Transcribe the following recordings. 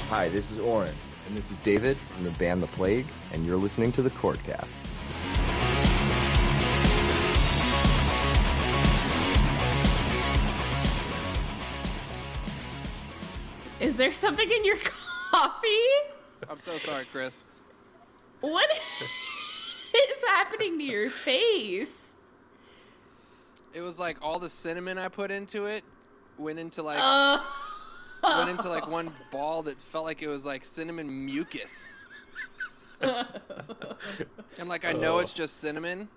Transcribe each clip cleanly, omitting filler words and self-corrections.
Hi, this is Oren, and this is David from the band The Plague, and you're listening to the Chordcast. Is there something in your coffee? I'm so sorry, Chris. What is happening to your face? It was like all the cinnamon I put into it went into like one ball that felt like it was like cinnamon mucus. And like I know it's just cinnamon.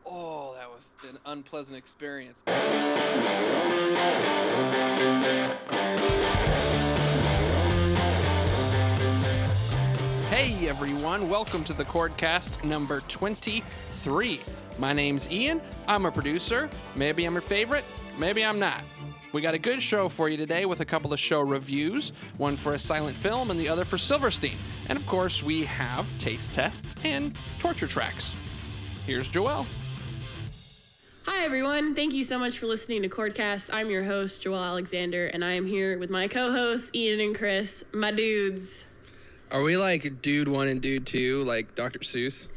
Oh, that was an unpleasant experience. Hey everyone, welcome to the Chordcast number 23. My name's Ian, I'm a producer. Maybe I'm your favorite, maybe I'm not. We got a good show for you today with a couple of show reviews, one for a silent film and the other for Silverstein. And of course we have taste tests and torture tracks. Here's Joelle. Hi everyone, thank you so much for listening to Chordcast. I'm your host, Joelle Alexander, and I am here with my co-hosts, Ian and Chris, my dudes. Are we like dude 1 and dude 2, like Dr. Seuss?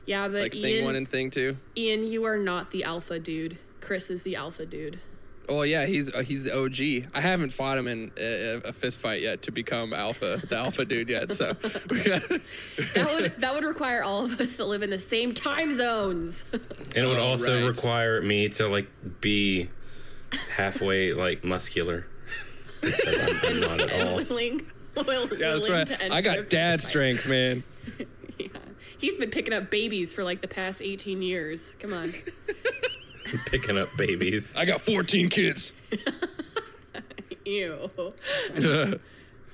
Yeah, but like Ian, thing 1 and thing 2? Ian, you are not the alpha dude. Chris is the alpha dude. Oh yeah, he's the OG. I haven't fought him in a fist fight yet to become the alpha dude yet. So that would require all of us to live in the same time zones. And it would also require me to like be halfway like muscular. Because I'm not at all. Yeah, that's right. I got dad strength, man. Yeah. He's been picking up babies for like the past 18 years. Come on. Picking up babies. I got 14 kids. Ew.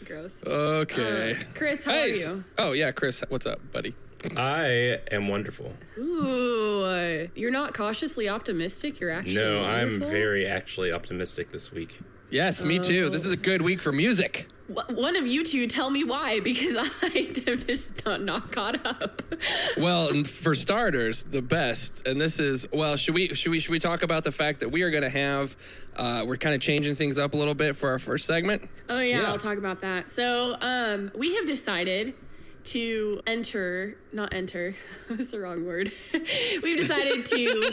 Gross. Okay. Chris, how are you? Oh, yeah, Chris, what's up, buddy? I am wonderful. Ooh, you're not cautiously optimistic. You're actually No, wonderful? I'm very actually optimistic this week. Yes, me too. This is a good week for music. One of you two tell me why, because I am just not caught up. Well, for starters, the best, and this is, well, should we talk about the fact that we are going to have, we're kind of changing things up a little bit for our first segment? Oh yeah, I'll talk about that. So, we have decided to not enter, that's the wrong word. We've decided to...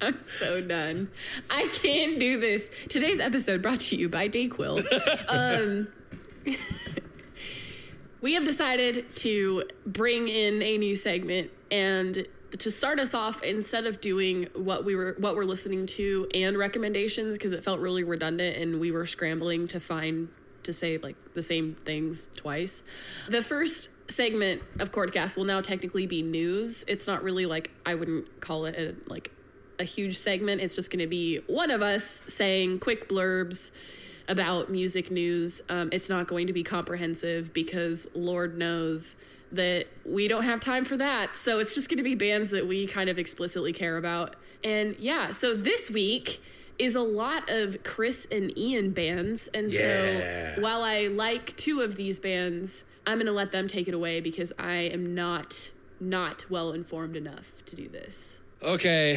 I'm so done. I can't do this. Today's episode brought to you by Dayquil. We have decided to bring in a new segment, and to start us off, instead of doing what we're listening to and recommendations, because it felt really redundant and we were scrambling to say like the same things twice. The first segment of Chordcast will now technically be news. It's not really like, I wouldn't call it a huge segment. It's just going to be one of us saying quick blurbs about music news. It's not going to be comprehensive because Lord knows that we don't have time for that. So it's just going to be bands that we kind of explicitly care about. And yeah, so this week is a lot of Chris and Ian bands. And so while I like two of these bands, I'm going to let them take it away because I am not well informed enough to do this. Okay,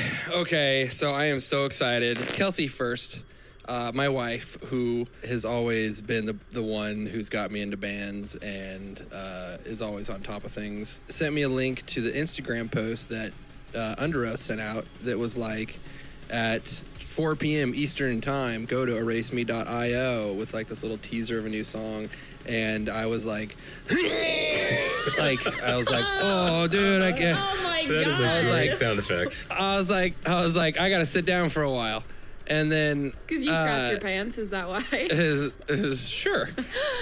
so I am so excited. Kelsey first, my wife, who has always been the one who's got me into bands and is always on top of things, sent me a link to the Instagram post that Under Us sent out that was like, at 4 p.m. Eastern time, go to eraseme.io with like this little teaser of a new song. And I was like, oh, dude, I can't. Oh my That is a great sound effect. I was like, I gotta sit down for a while, and then Because you crapped your pants, is that why? Sure.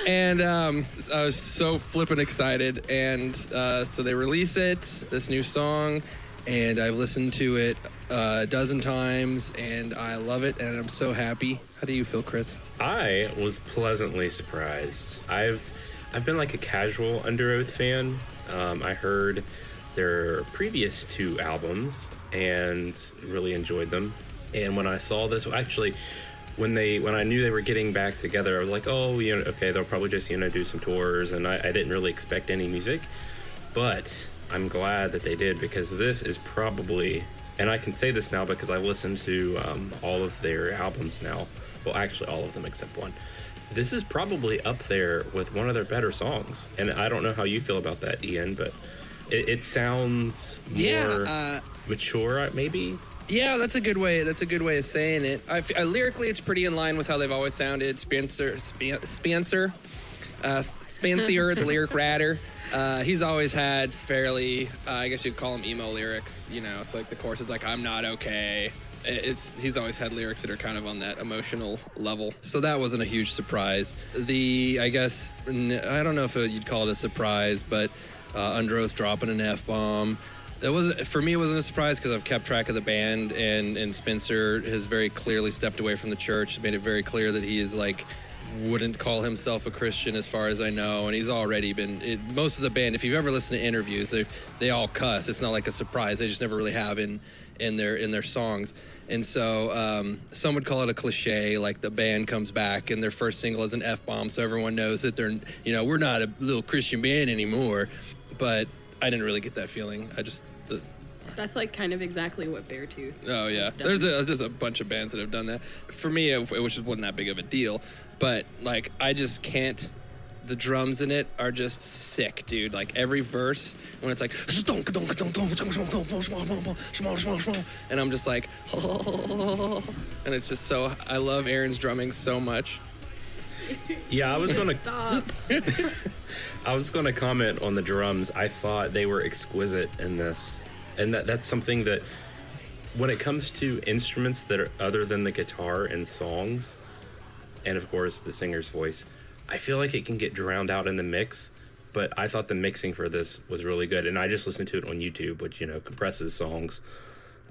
And I was so flippin' excited, and so they release it, this new song, and I've listened to it a dozen times, and I love it, and I'm so happy. How do you feel, Chris? I was pleasantly surprised. I've been like a casual Under Oath fan. I heard their previous 2 albums and really enjoyed them. And when I saw this, actually, when I knew they were getting back together, I was like, oh, okay, they'll probably just, do some tours. And I didn't really expect any music. But I'm glad that they did, because this is probably and I can say this now because I listened to all of their albums now. Well, actually, all of them except one. This is probably up there with one of their better songs. And I don't know how you feel about that, Ian, but it sounds more mature, maybe. Yeah, that's a good way. That's a good way of saying it. Lyrically, it's pretty in line with how they've always sounded. Spencer, the lyric writer. He's always had fairly, I guess you'd call them emo lyrics. You know, so like the chorus is like, "I'm not okay." He's always had lyrics that are kind of on that emotional level. So that wasn't a huge surprise. I guess I don't know if you'd call it a surprise, but Under Oath dropping an F-bomb. For me, it wasn't a surprise because I've kept track of the band, and Spencer has very clearly stepped away from the church, made it very clear that he is wouldn't call himself a Christian as far as I know, and he's already been, most of the band, if you've ever listened to interviews, they all cuss. It's not like a surprise. They just never really have in their songs. And so some would call it a cliche, like the band comes back and their first single is an F-bomb, so everyone knows that they're, we're not a little Christian band anymore. But I didn't really get that feeling. That's kind of exactly what Beartooth. Oh yeah, there's a bunch of bands that have done that. For me, it just wasn't that big of a deal. But I just can't. The drums in it are just sick, dude. Every verse when it's like, and I'm just like, and it's just so. I love Aaron's drumming so much. Yeah, I was gonna stop. I was gonna comment on the drums. I thought they were exquisite in this. And that's something that, when it comes to instruments that are other than the guitar in songs, and of course the singer's voice, I feel like it can get drowned out in the mix. But I thought the mixing for this was really good, and I just listened to it on YouTube, which compresses songs.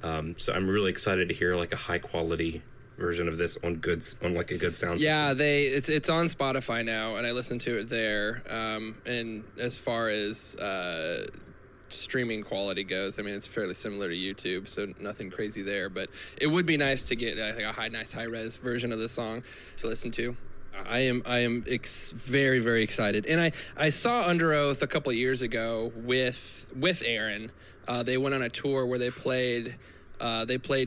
So I'm really excited to hear a high quality version of this on a good sound system. Yeah, it's on Spotify now, and I listened to it there. And as far as streaming quality goes, I mean, it's fairly similar to YouTube, so nothing crazy there, but it would be nice to get a nice high res version of the song to listen to. I am very, very excited. And I saw Under Oath a couple of years ago with Aaron. They went on a tour where they played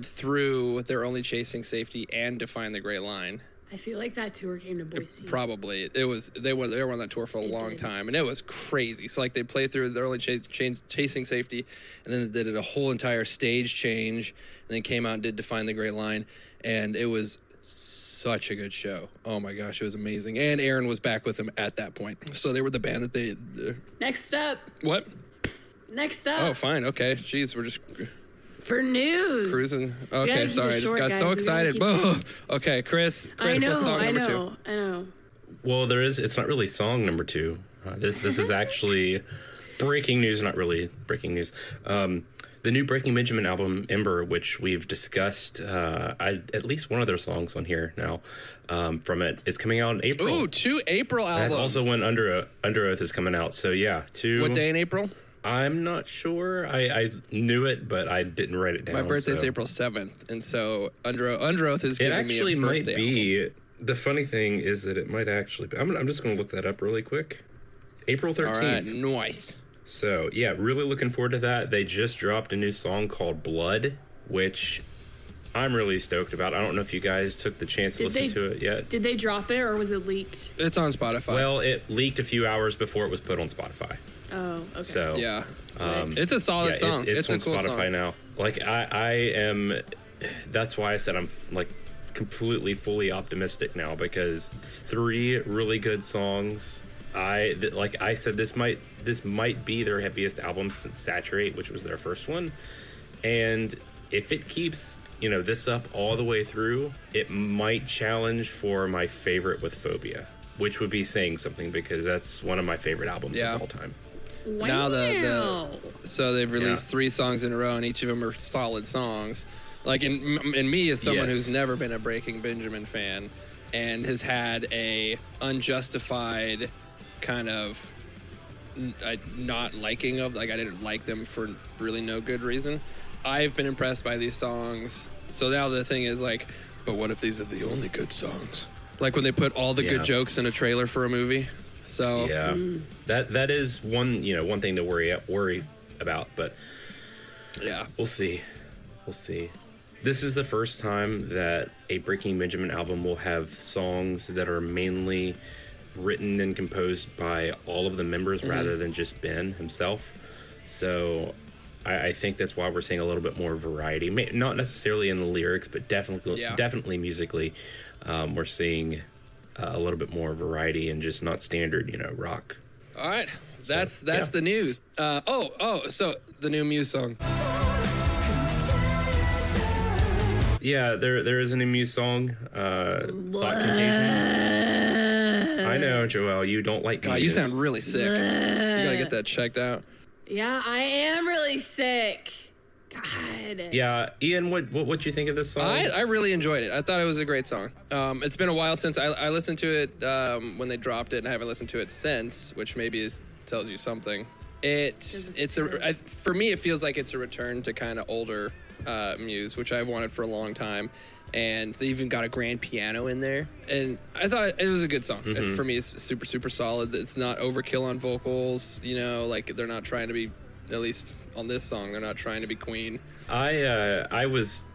through They're Only Chasing Safety and Define the Great Line. I feel like that tour came to Boise. Probably. They were on that tour for a long time, and it was crazy. So they played through They're Only Chasing Safety, and then they did a whole entire stage change, and then came out and did Define the Great Line, and it was such a good show. Oh my gosh, it was amazing. And Aaron was back with them at that point. So they were the band that Next up. What? Next up. Oh, fine. Okay. Jeez, we're just... For news. Cruising. Okay, sorry. I just got so excited. Okay, Chris, I know, what's song number two? I know. Well, it's not really song number 2. This is actually breaking news, not really breaking news. The new Breaking Benjamin album, Ember, which we've discussed, at least one of their songs on here now from it, is coming out in April. Ooh, 2 April albums. That's also when Under Oath is coming out. So yeah, 2. What day in April? I'm not sure. I knew it, but I didn't write it down. My birthday's April 7th, and so Under Oath is giving me a birthday. It actually might be. Album. The funny thing is that it might actually be. I'm just going to look that up really quick. April 13th. All right, nice. So, yeah, really looking forward to that. They just dropped a new song called Blood, which I'm really stoked about. I don't know if you guys took the chance to listen to it yet. Did they drop it, or was it leaked? It's on Spotify. Well, it leaked a few hours before it was put on Spotify. Oh, okay. So, yeah. It's a solid song. It's on a cool Spotify song. now. I am... That's why I said I'm, completely, fully optimistic now, because it's 3 really good songs. Like I said, this might be their heaviest album since Saturate, which was their first one. And if it keeps, this up all the way through, it might challenge for my favorite with Phobia, which would be saying something, because that's one of my favorite albums of all time. Wow. Now so they've released 3 songs in a row, and each of them are solid songs. In me, as someone who's never been a Breaking Benjamin fan, and has had a unjustified kind of not liking of, I didn't like them for really no good reason. I've been impressed by these songs. So now the thing is but what if these are the only good songs? Like when they put all the good jokes in a trailer for a movie. So that is one thing to worry about, but yeah, we'll see. We'll see. This is the first time that a Breaking Benjamin album will have songs that are mainly written and composed by all of the members rather than just Ben himself. So I think that's why we're seeing a little bit more variety. Not necessarily in the lyrics, but definitely musically. We're seeing a little bit more variety and just not standard, rock. All right. That's the news. So the new Muse song. Yeah, there is a new Muse song, Thought Contagion. I know, Joelle, you don't like God, you sound really sick. You gotta get that checked out. Yeah, I am really sick. God. Yeah, Ian, what you think of this song? I really enjoyed it. I thought it was a great song. It's been a while since I listened to it when they dropped it, and I haven't listened to it since, which maybe tells you something. For me, it feels like it's a return to kind of older Muse, which I've wanted for a long time, and they even got a grand piano in there, and I thought it was a good song. For me, it's super, super solid. It's not overkill on vocals, like they're not trying to be, at least on this song, they're not trying to be Queen. I was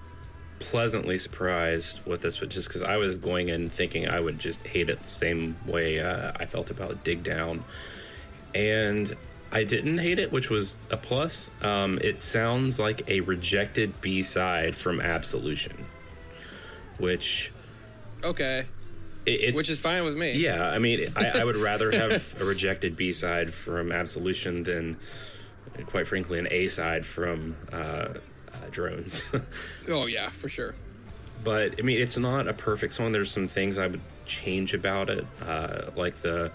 pleasantly surprised with this, but just because I was going in thinking I would just hate it the same way I felt about Dig Down, and I didn't hate it, which was a plus. It sounds like a rejected B-side from Absolution, which... Okay. Which is fine with me. Yeah, I mean, I would rather have a rejected B-side from Absolution than, quite frankly, an A-side from Drones. Oh, yeah, for sure. But, I mean, it's not a perfect song. There's some things I would change about it, like the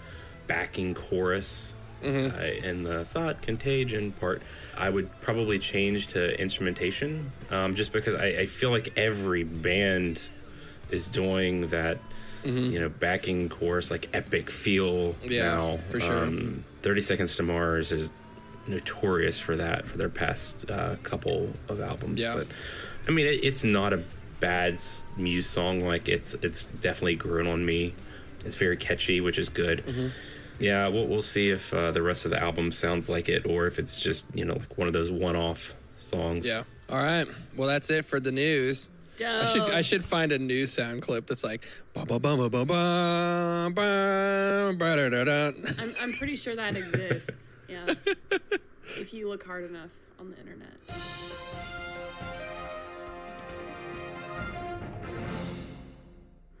backing chorus. And the Thought Contagion part, I would probably change to instrumentation, just because I feel like every band is doing that, backing chorus, like epic feel now. For sure. 30 Seconds to Mars is notorious for that, for their past couple of albums. Yeah. But, I mean, it's not a bad Muse song. Like, it's definitely grown on me. It's very catchy, which is good. Yeah, we'll see if the rest of the album sounds like it, or if it's just, like one of those one-off songs. Yeah. All right. Well, that's it for the news. I should find a news sound clip that's like... I'm pretty sure that exists. Yeah. If you look hard enough on the internet.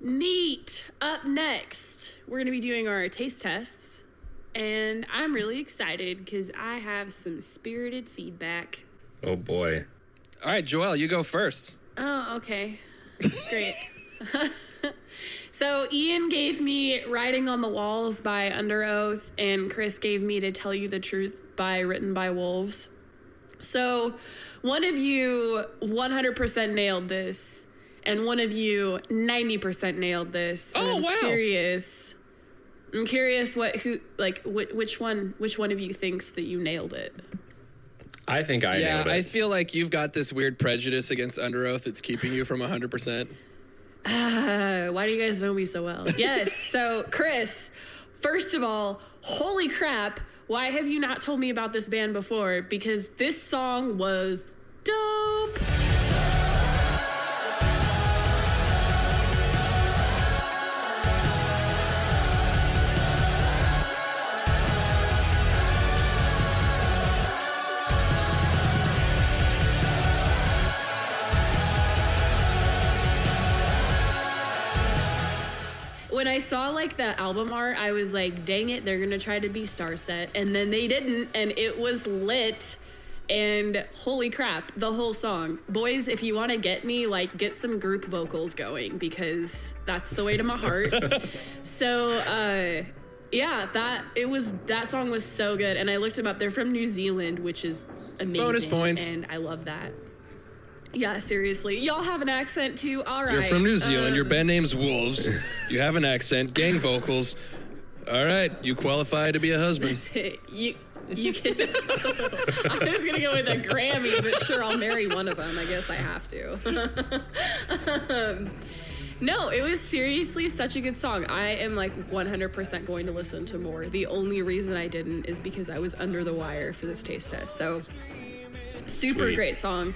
Neat. Up next, we're going to be doing our taste tests, and I'm really excited because I have some spirited feedback. Oh, boy. All right, Joelle, you go first. Oh, okay. Great. So Ian gave me Writing on the Walls by Under Oath, and Chris gave me To Tell You the Truth by Written by Wolves. So one of you 100% nailed this, and one of you 90% nailed this. And Oh, I'm wow. Curious. I'm curious which one of you thinks that you nailed it. I think I nailed it. I feel like you've got this weird prejudice against Under Oath that's keeping you from 100%. Why do you guys know me so well? Yes. So, Chris, first of all, holy crap, why have you not told me about this band before? Because this song was dope. When I saw the album art, I was like, dang it, they're gonna try to be Starset. And then they didn't, and it was lit. And holy crap, the whole song. Boys, if you wanna get me, get some group vocals going, because that's the way to my heart. So, yeah, that song was so good. And I looked them up. They're from New Zealand, which is amazing. Bonus points. And I love that. Yeah, seriously. Y'all have an accent too? All right. You're from New Zealand. Your band name's Wolves. You have an accent. Gang vocals. All right. You qualify to be a husband. You can... I was going to go with a Grammy, but sure, I'll marry one of them. I guess I have to. No, it was seriously such a good song. I am 100% going to listen to more. The only reason I didn't is because I was under the wire for this taste test. So... super Sweet. great song.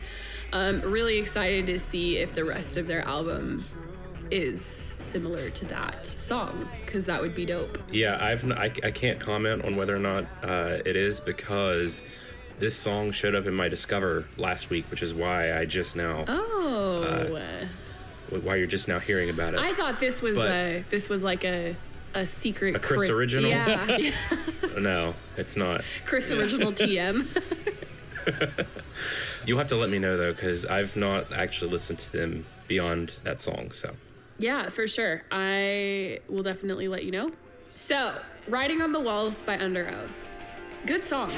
Really excited to see if the rest of their album is similar to that song, because that would be dope. Yeah, I can't comment on whether or not it is, because this song showed up in my Discover last week, which is why I just now. Why you're just now hearing about it. I thought this was like a secret a Chris original. Yeah. No, it's not. Chris original TM. You'll have to let me know though, because I've not actually listened to them beyond that song. So. Yeah, for sure. I will definitely let you know. So, Writing on the Walls by Under Oath. Good song.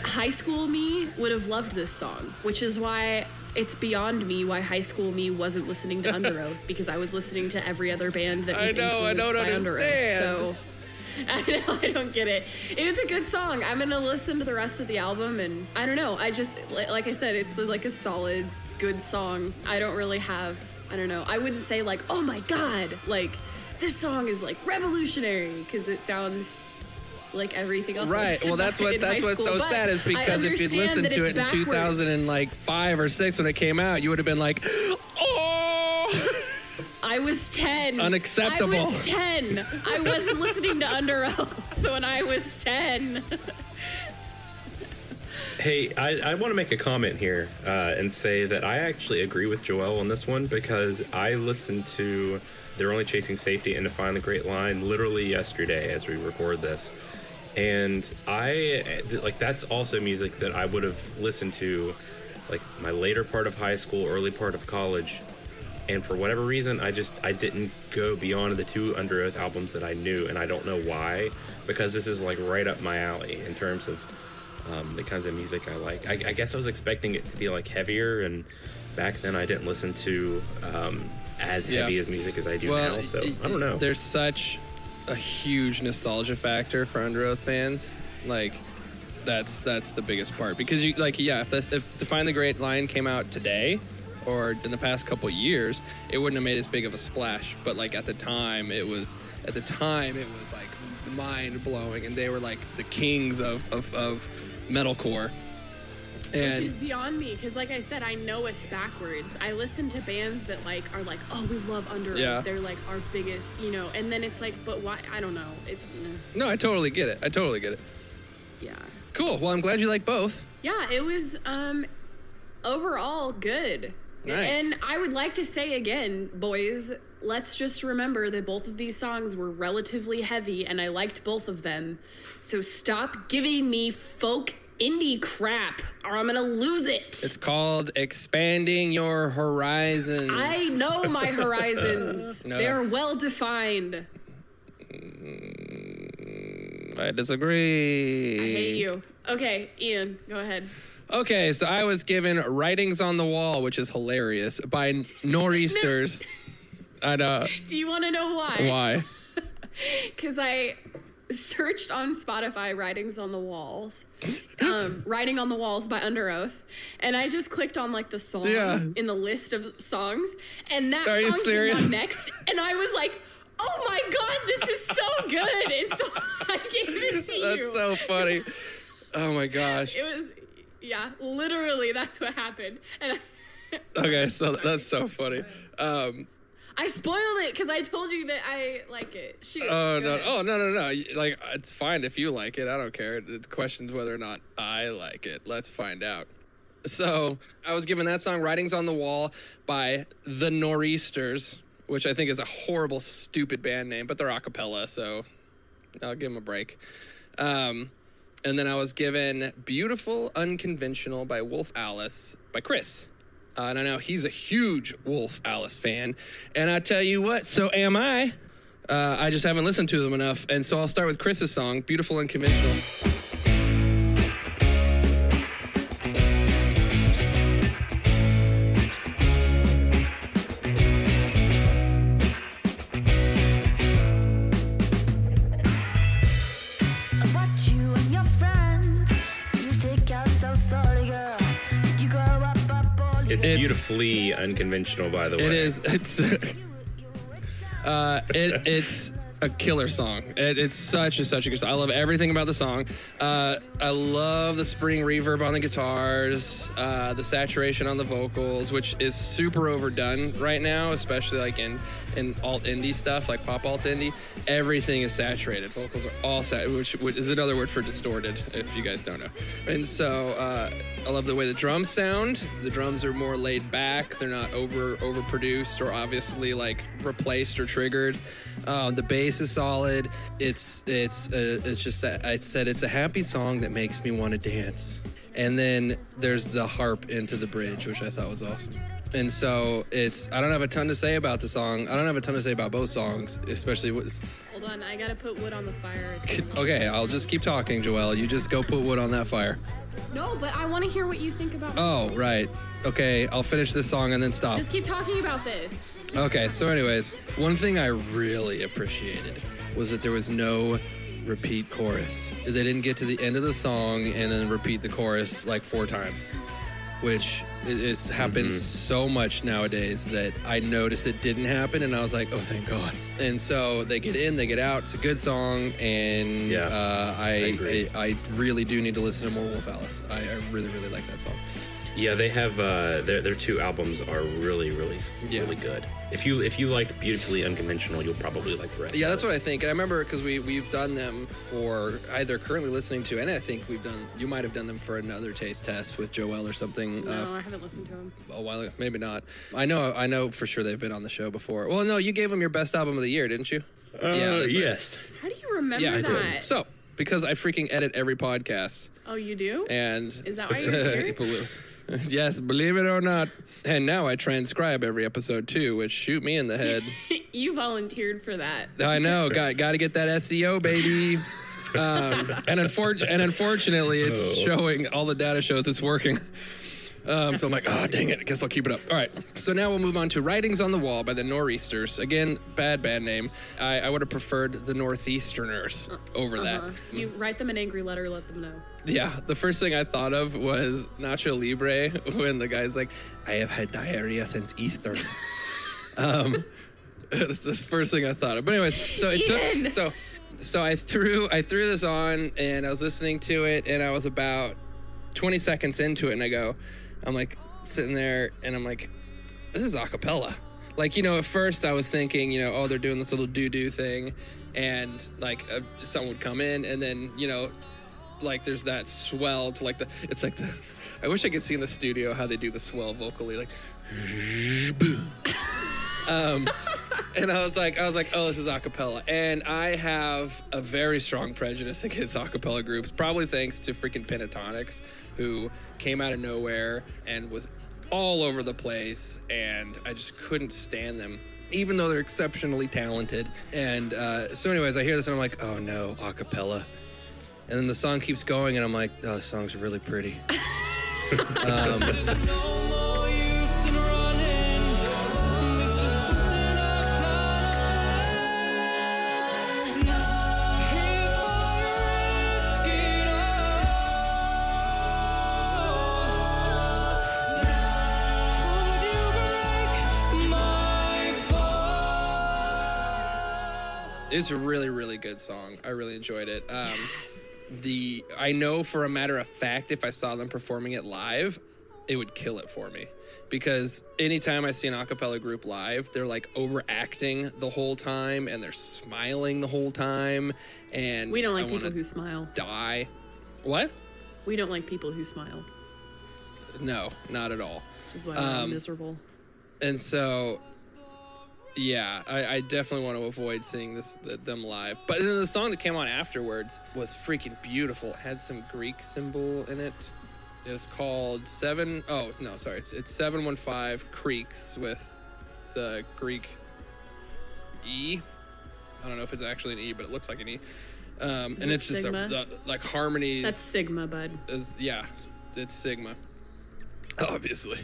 High school me would have loved this song, which is why it's beyond me why high school me wasn't listening to Under Oath, because I was listening to every other band that was influenced by Under Oath. So I don't get it. It was a good song. I'm gonna listen to the rest of the album, and I don't know. I just, like I said, it's like a solid, good song. I don't really have, I don't know. I wouldn't say like, oh my God, like this song is like revolutionary, because it sounds like everything else. Right. Well, that's what's so sad, is because if you'd listened to it in 2005 or 6 when it came out, you would have been like, oh. I was 10. Unacceptable. I was 10. I wasn't listening to Under Oath when I was 10. Hey, I want to make a comment here and say that I actually agree with Joelle on this one, because I listened to They're Only Chasing Safety and Define the Great Line literally yesterday as we record this. And that's also music that I would have listened to like my later part of high school, early part of college. And for whatever reason, I didn't go beyond the 2 Under Oath albums that I knew. And I don't know why, because this is like right up my alley in terms of the kinds of music I like. I guess I was expecting it to be like heavier, and back then I didn't listen to as heavy as music as I do now. So I don't know. There's such a huge nostalgia factor for Under Oath fans. Like, that's the biggest part, because you like, yeah, if Define the Great Line came out today or in the past couple years, it wouldn't have made as big of a splash. But like at the time it was like mind blowing, and they were like the kings of metalcore. Which is beyond me, because like I said, I know it's backwards. I listen to bands that like are like, oh, we love Under Oath. They're like our biggest, and then it's like, but why? I don't know. No, I totally get it. Yeah. Cool. Well, I'm glad you like both. Yeah, it was overall good. Nice. And I would like to say again, boys, let's just remember that both of these songs were relatively heavy, and I liked both of them. So stop giving me folk indie crap, or I'm gonna lose it. It's called expanding your horizons. I know my horizons. No. They're well defined. I disagree. I hate you. Okay, Ian, go ahead. Okay, so I was given Writings on the Wall, which is hilarious, by Nor'easters. I know. Do you want to know why? Why? Because I searched on Spotify Writings on the Walls, Writing on the Walls by Under Oath, and I just clicked on like the song in the list of songs, and that song came on next, and I was like, oh my God, this is so good. And so I gave it to you. That's so funny. Oh my gosh. It was, literally that's what happened. And okay, so that's so funny. I spoiled it because I told you that I like it. Shoot. Oh, no. Oh, no. Like, it's fine if you like it. I don't care. The question's whether or not I like it. Let's find out. So, I was given that song, Writings on the Wall, by the Nor'easters, which I think is a horrible, stupid band name, but they're a cappella, so I'll give them a break. And then I was given Beautiful Unconventional by Wolf Alice by Chris. And I know he's a huge Wolf Alice fan. And I tell you what, so am I. I just haven't listened to them enough. And so I'll start with Chris's song, Beautiful Unconventional. It's beautifully unconventional, by the way. It is. It's a killer song. It's such a good song. I love everything about the song. I love the spring reverb on the guitars, the saturation on the vocals, which is super overdone right now, especially like in alt indie stuff, like pop alt indie. Everything is saturated. Vocals are all which is another word for distorted, if you guys don't know. And so I love the way the drums sound. The drums are more laid back. They're not overproduced or obviously like replaced or triggered. The bass is solid. It's just, I said it's a happy song that makes me want to dance. And then there's the harp into the bridge, which I thought was awesome. And so I don't have a ton to say about the song. I don't have a ton to say about both songs, especially Hold on, I gotta put wood on the fire. Okay, I'll just keep talking, Joelle. You just go put wood on that fire. No, but I want to hear what you think about this. Oh, right. Okay, I'll finish this song and then stop. Just keep talking about this. Okay, so anyways, one thing I really appreciated was that there was no repeat chorus. They didn't get to the end of the song and then repeat the chorus like 4 times, which happens so much nowadays that I noticed it didn't happen, and I was like, oh, thank God. And so they get in, they get out. It's a good song, and I really do need to listen to more Wolf Alice. I really, really like that song. Yeah, they have their 2 albums are really good. If you like Beautifully Unconventional, you'll probably like the rest. Yeah, that's what I think. And I remember because we've done them for either currently listening to, and I think you might have done them for another taste test with Joelle or something. No, I haven't listened to them. A while ago, maybe not. I know for sure they've been on the show before. Well, no, you gave them your best album of the year, didn't you? Yeah, yes. How do you remember I that? did. So because I freaking edit every podcast. Oh, you do? And is that why you're here? Yes, believe it or not. And now I transcribe every episode too, which shoot me in the head. You volunteered for that. I know. Got to get that SEO, baby. And unfortunately, it's showing, all the data shows it's working. So I'm like, oh, dang it. I guess I'll keep it up. All right. So now we'll move on to Writings on the Wall by the Nor'easters. Again, bad name. I would have preferred the Northeasterners over that. You write them an angry letter, let them know. Yeah, the first thing I thought of was Nacho Libre when the guy's like, I have had diarrhea since Easter. That's the first thing I thought of. But anyways, so I threw this on and I was listening to it and I was about 20 seconds into it and I'm like sitting there and I'm like, this is a cappella. Like, at first I was thinking, oh, they're doing this little doo-doo thing and like someone would come in and then, like there's that swell to like I wish I could see in the studio how they do the swell vocally, like and I was like, oh, this is a cappella. And I have a very strong prejudice against a cappella groups, probably thanks to freaking Pentatonics, who came out of nowhere and was all over the place, and I just couldn't stand them, even though they're exceptionally talented. And so anyways, I hear this and I'm like, oh no, a cappella. And then the song keeps going, and I'm like, oh, this song's really pretty. It's a really, really good song. I really enjoyed it. I know for a matter of fact, if I saw them performing it live, it would kill it for me. Because anytime I see an a cappella group live, they're like overacting the whole time and they're smiling the whole time. And we don't like people who smile. Die. What? We don't like people who smile. No, not at all. Which is why I'm miserable. And so, yeah, I definitely want to avoid seeing them live. But then the song that came on afterwards was freaking beautiful. It had some Greek symbol in it. It was called it's 715 Creeks with the Greek E. I don't know if it's actually an E, but it looks like an E. And it's just like harmonies. That's Sigma, bud. It's Sigma. Obviously.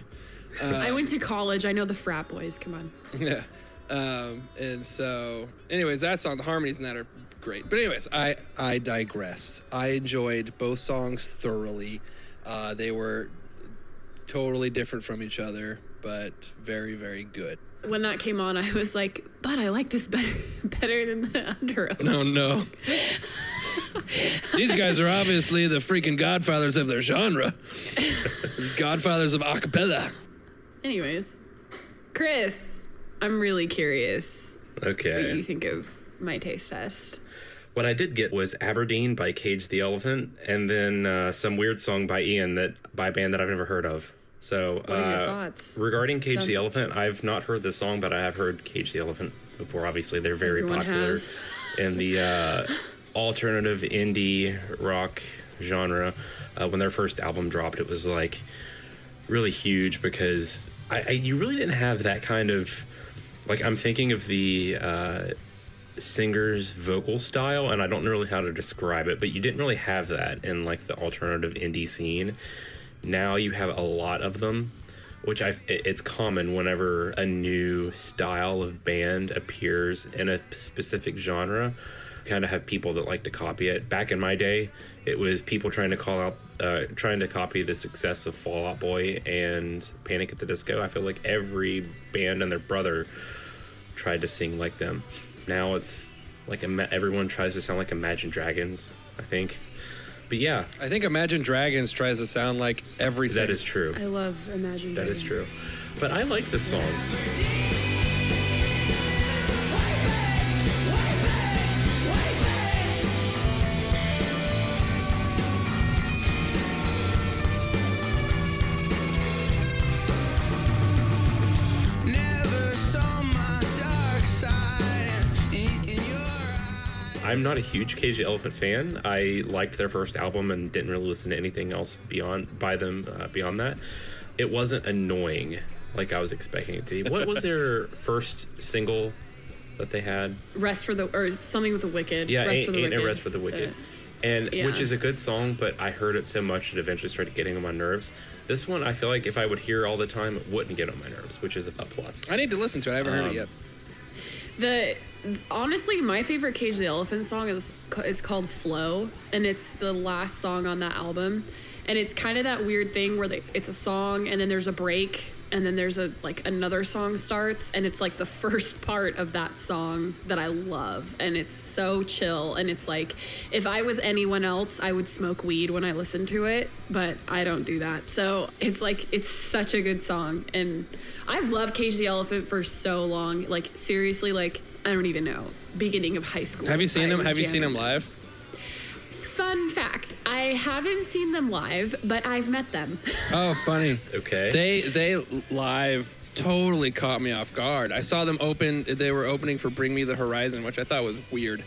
I went to college. I know the frat boys. Come on. Yeah. And so, anyways, that song, the harmonies in that are great. But anyways, I digress. I enjoyed both songs thoroughly. They were totally different from each other, but very, very good. When that came on, I was like, but I like this better than the Under Oath. No. These guys are obviously the freaking godfathers of their genre. Godfathers of acapella. Anyways, Chris, I'm really curious Okay. what you think of my taste test. What I did get was Aberdeen by Cage the Elephant, and then some weird song by Ian by a band that I've never heard of. So, What are your thoughts? regarding Cage the Elephant, I've not heard this song, but I have heard Cage the Elephant before. Obviously, they're very Everyone popular has. in the alternative indie rock genre. When their first album dropped, it was like really huge because you really didn't have that kind of, like, I'm thinking of the singer's vocal style, and I don't know really how to describe it, but you didn't really have that in like the alternative indie scene. Now you have a lot of them, which it's common whenever a new style of band appears in a specific genre. Kind of have people that like to copy it. Back in my day, it was people trying to copy the success of Fall Out Boy and Panic at the Disco. I feel like every band and their brother tried to sing like them. Now it's like everyone tries to sound like Imagine Dragons, I think. But yeah. I think Imagine Dragons tries to sound like everything. That is true. I love Imagine That Dragons. is true. But I like this song. I'm not a huge Cage the Elephant fan. I liked their first album and didn't really listen to anything else beyond that. It wasn't annoying like I was expecting it to be. What was their first single that they had? Or something with the Wicked. Yeah, Rest for the Ain't Wicked. No Rest for the Wicked. And yeah. which is a good song, but I heard it so much it eventually started getting on my nerves. This one, I feel like if I would hear all the time, it wouldn't get on my nerves, which is a plus. I need to listen to it. I haven't heard it yet. Honestly, my favorite Cage the Elephant song is called Flow, and it's the last song on that album. And it's kind of that weird thing where it's a song and then there's a break and then there's another song starts, and it's like the first part of that song that I love, and it's so chill. And it's like, if I was anyone else, I would smoke weed when I listen to it, but I don't do that. So it's such a good song, and I've loved Cage the Elephant for so long. Like, seriously, like, I don't even know, beginning of high school. Have you seen them? I was Have you seen jamming them it. live? Fun fact, I haven't seen them live, but I've met them. Oh, funny. Okay. They live totally caught me off guard. I saw them open. They were opening for Bring Me the Horizon, which I thought was weird.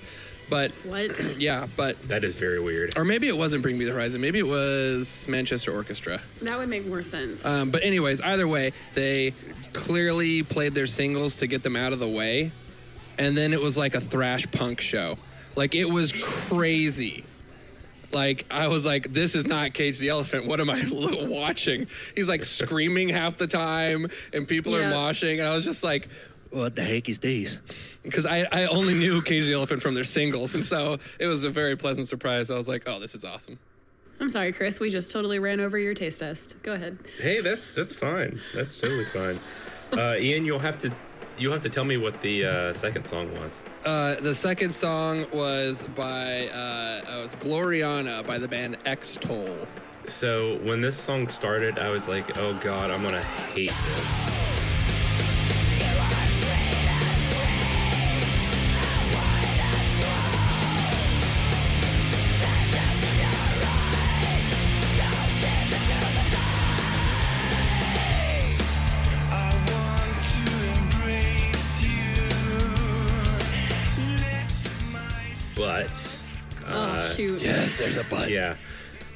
But What? yeah, but That is very weird. or maybe it wasn't Bring Me the Horizon. Maybe it was Manchester Orchestra. That would make more sense. But anyways, either way, they clearly played their singles to get them out of the way, and then it was like a thrash punk show. Like, it was crazy. Like, I was like, this is not Cage the Elephant. What am I watching? He's like screaming half the time, and people are Yeah. moshing, and I was just like, what the heck is this? Because I only knew Cage the Elephant from their singles, and so it was a very pleasant surprise. I was like, oh, this is awesome. I'm sorry, Chris. We just totally ran over your taste test. Go ahead. Hey, that's fine. That's totally fine. Ian, you'll have to tell me what the second song was. The second song was by it was Gloriana by the band X-Toll. So when this song started, I was like, oh God, I'm gonna hate this. But Oh, shoot. Yes, there's a but. yeah.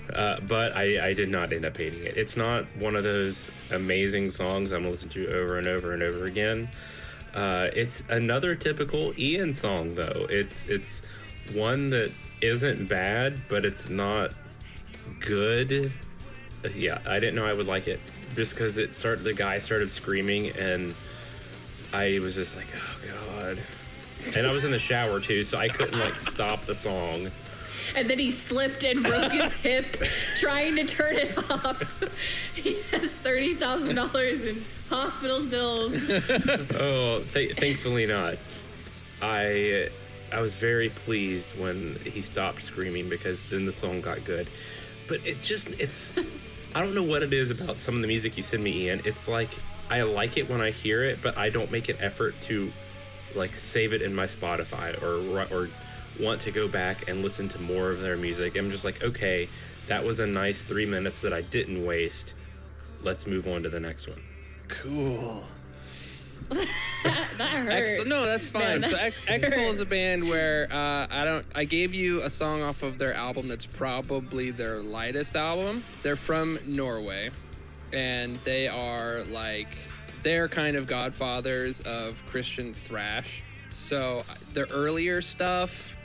But I did not end up hating it. It's not one of those amazing songs I'm gonna listen to over and over and over again. It's another typical Ian song, though. It's one that isn't bad, but it's not good. Yeah, I didn't know I would like it just because the guy started screaming, and I was just like, oh God. And I was in the shower too, so I couldn't like stop the song. And then he slipped and broke his hip trying to turn it off. He has 30 $30,000 in hospital bills. Oh, thankfully not. I was very pleased when he stopped screaming, because then the song got good. But it's I don't know what it is about some of the music you send me, Ian. It's like I like it when I hear it, but I don't make an effort to like save it in my Spotify or want to go back and listen to more of their music. I'm just like, okay, that was a nice 3 minutes that I didn't waste. Let's move on to the next one. Cool. That hurt. No, that's fine. Man, So that X-Toll hurt. is a band where I gave you a song off of their album that's probably their lightest album. They're from Norway, and they're kind of godfathers of Christian thrash. So their earlier stuff,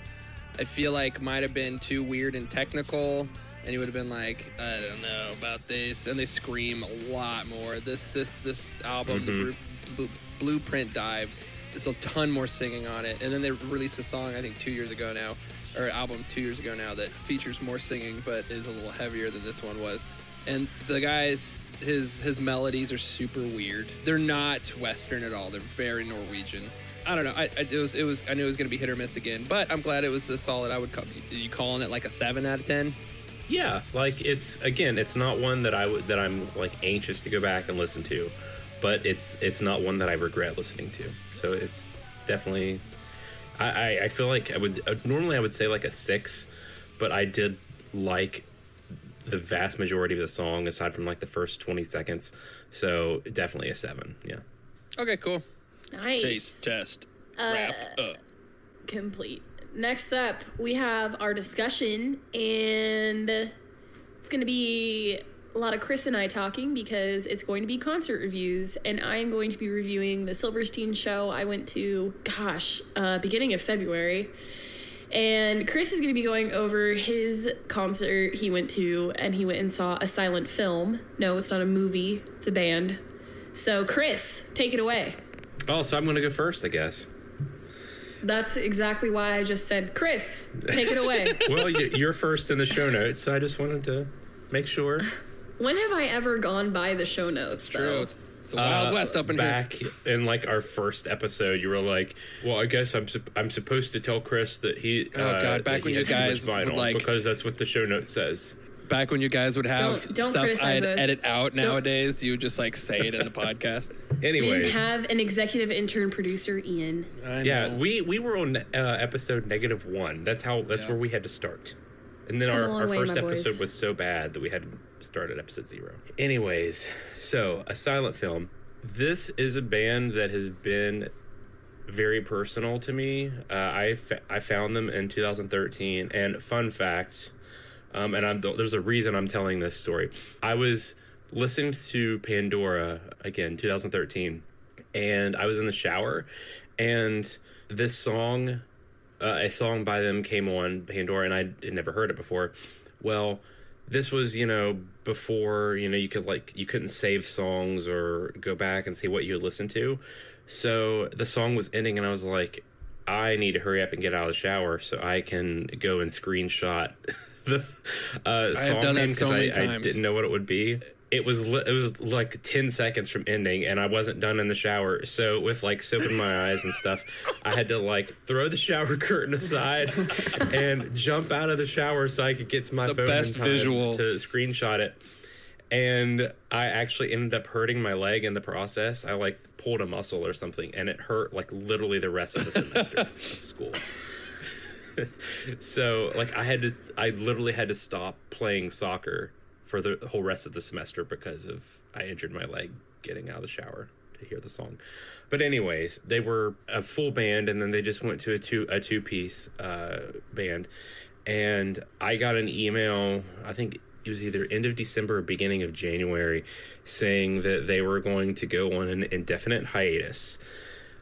I feel like might have been too weird and technical, and you would have been like, I don't know about this. And they scream a lot more. This album, the Blueprint Dives, there's a ton more singing on it. And then they released a song, I think 2 years ago now, or album 2 years ago now, that features more singing but is a little heavier than this one was. And the guy's his melodies are super weird. They're not Western at all. They're very Norwegian. I don't know. I knew it was going to be hit or miss again, but I'm glad it was a solid. Are you calling it like a 7 out of 10? Yeah, like it's not one that I'm like anxious to go back and listen to, but it's not one that I regret listening to. So it's definitely, I feel like I would say like a 6, but I did like the vast majority of the song aside from like the first 20 seconds. So definitely a 7. Yeah. Okay, cool. Nice. Taste test. Wrap up. Complete. Next up, we have our discussion, and it's going to be a lot of Chris and I talking because it's going to be concert reviews, and I am going to be reviewing the Silverstein show I went to, beginning of February. And Chris is going to be going over his concert he went to, and he went and saw a silent film. No, it's not a movie. It's a band. So, Chris, take it away. Oh, so I'm going to go first, I guess. That's exactly why I just said, Chris, take it away. Well, you're first in the show notes, so I just wanted to make sure. When have I ever gone by the show notes, though? True. It's the Wild West up in back here. in like our first episode, you were like, "Well, I guess I'm supposed to tell Chris that he." God, back when you guys would, like, because that's what the show note says. Back when you guys would have Don't stuff criticize I'd us. edit out nowadays, you would just like say it in the podcast. We Anyways, didn't have an executive intern producer, Ian. I yeah, know. we were on episode -1. That's where we had to start. And then Come a our long way, first my boys. episode was so bad that we had to start at episode 0. Anyways, so a silent film. This is a band that has been very personal to me. I found them in 2013, and fun fact, and there's a reason I'm telling this story. I was listening to Pandora again, 2013, and I was in the shower, and this song, a song by them came on Pandora, and I had never heard it before. Well, this was, before, you couldn't save songs or go back and see what you had listened to. So the song was ending, and I was like, I need to hurry up and get out of the shower so I can go and screenshot the song done that name, so many times. I didn't know what it would be. It was like 10 seconds from ending, and I wasn't done in the shower. So with like soap in my eyes and stuff, I had to like throw the shower curtain aside and jump out of the shower so I could get to my It's the phone best in time visual. to screenshot it. And I actually ended up hurting my leg in the process. I like pulled a muscle or something, and it hurt like literally the rest of the semester of school. So like I literally had to stop playing soccer for the whole rest of the semester because I injured my leg getting out of the shower to hear the song. But anyways, they were a full band, and then they just went to a two-piece band. And I got an email, I think it was either end of December or beginning of January, saying that they were going to go on an indefinite hiatus.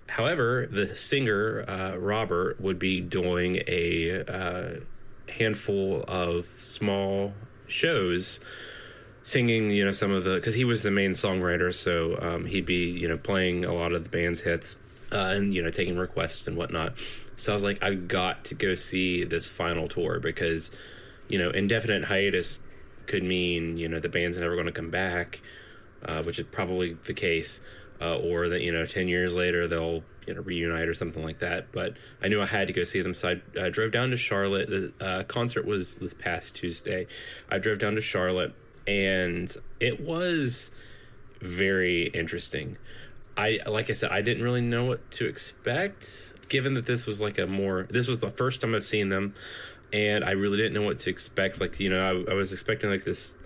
However, the singer, Robert, would be doing a handful of small shows singing, some of the, because he was the main songwriter, so he'd be, playing a lot of the band's hits and, taking requests and whatnot. So I was like, I've got to go see this final tour because, indefinite hiatus could mean, the band's never going to come back, which is probably the case, or that 10 years later they'll reunite or something like that. But I knew I had to go see them, so I drove down to Charlotte. The concert was this past Tuesday. I drove down to Charlotte, and it was very interesting. Like I said, I didn't really know what to expect, given that this was this was the first time I've seen them, and I really didn't know what to expect. I was expecting this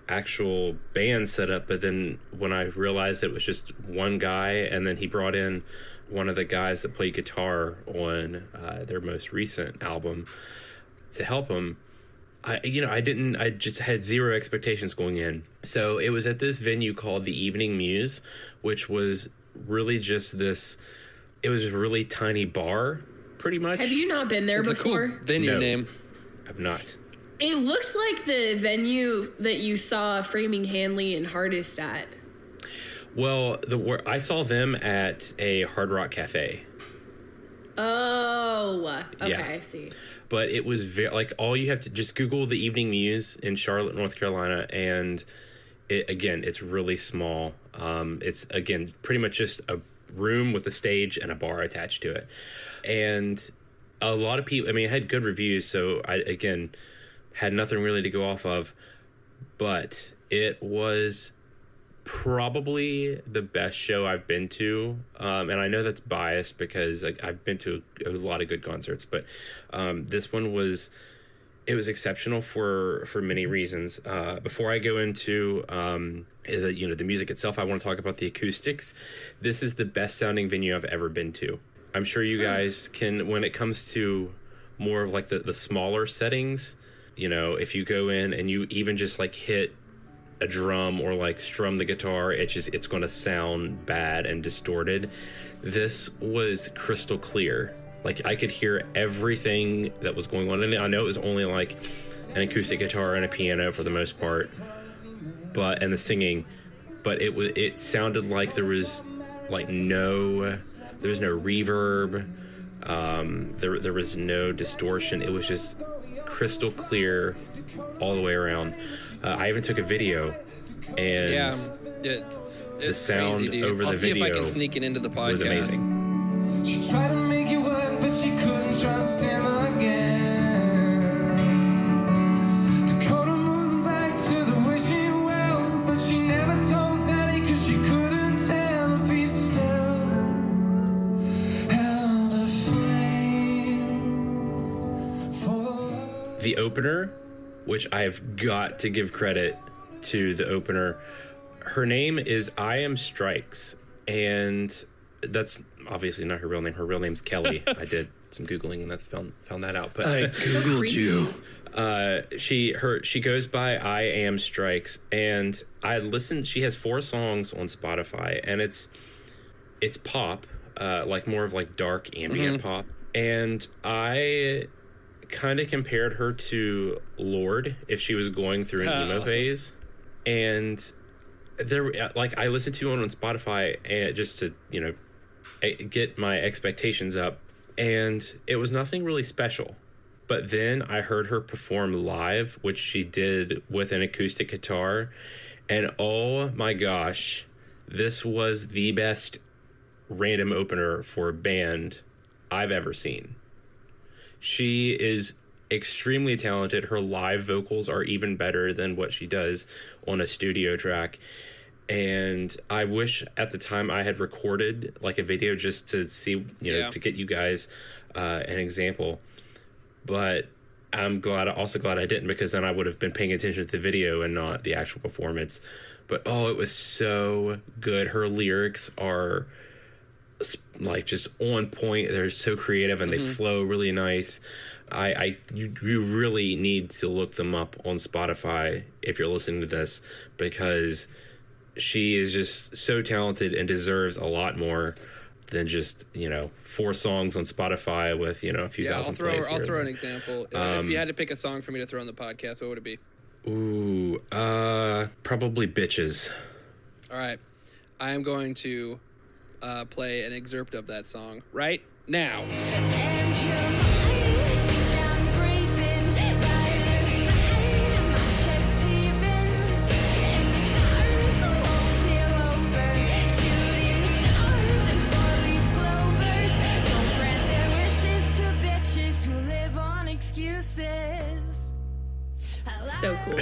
actual band setup, but then when I realized it was just one guy, and then he brought in one of the guys that played guitar on their most recent album to help him, I just had zero expectations going in. So it was at this venue called the Evening Muse, which was really just it was a really tiny bar, pretty much. Have you not been there before? A cool venue name. I've not. It looked like the venue that you saw Framing Hanley and Hardest at. Well, I saw them at a Hard Rock Cafe. Oh, okay, Yeah. I see. But it was all you have to just Google the Evening Muse in Charlotte, North Carolina, and it's really small. It's again pretty much just a room with a stage and a bar attached to it, and a lot of people. It had good reviews, so I had nothing really to go off of, but it was probably the best show I've been to, and I know that's biased because I've been to a lot of good concerts, but this one was exceptional for many reasons. Before I go into the music itself, I want to talk about the acoustics. This is the best sounding venue I've ever been to. I'm sure you guys can, when it comes to more of the smaller settings, if you go in and you even just hit a drum or strum the guitar, it's going to sound bad and distorted. This was crystal clear. I could hear everything that was going on, and I know it was only an acoustic guitar and a piano for the most part, and the singing, but it sounded like there was no reverb, there was no distortion. It was just crystal clear all the way around. I even took a video, and it's the sound crazy, dude. over I'll the see video if I can sneak it into the podcast. was amazing. She tried to make it work, but she couldn't trust him again. Dakota moved back to the wishing well, but she never told Daddy, 'cause she couldn't tell if he still held a flame for love. The opener, which I've got to give credit to the opener, her name is I Am Strikes, and that's obviously not her real name. Her real name's Kelly. I did some Googling and that's found that out. But I Googled you. She goes by I Am Strikes, and I listened. She has 4 songs on Spotify, and it's pop, more of dark ambient pop, and I kind of compared her to Lorde if she was going through an emo phase. And there, I listened to one on Spotify and just to get my expectations up, and it was nothing really special. But then I heard her perform live, which she did with an acoustic guitar, and oh my gosh, this was the best random opener for a band I've ever seen. She is extremely talented. Her live vocals are even better than what she does on a studio track. And I wish at the time I had recorded a video just to see, to get you guys an example. But I'm also glad I didn't, because then I would have been paying attention to the video and not the actual performance. But it was so good. Her lyrics are just on point. They're so creative and they flow really nice. You really need to look them up on Spotify if you're listening to this, because she is just so talented and deserves a lot more than just 4 songs on Spotify with a few thousand plays. I'll throw an example. If you had to pick a song for me to throw on the podcast, what would it be? Ooh, probably Bitches. All right, I am going to play an excerpt of that song right now. cool.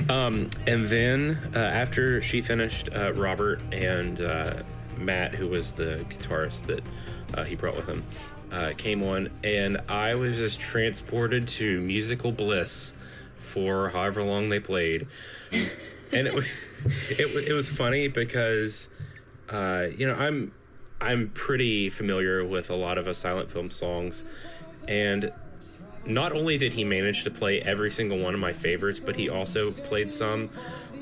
And then after she finished, Robert and Matt, who was the guitarist that he brought with him, came on, and I was just transported to musical bliss for however long they played. And it was funny because I'm pretty familiar with a lot of silent film songs, and not only did he manage to play every single one of my favorites, but he also played some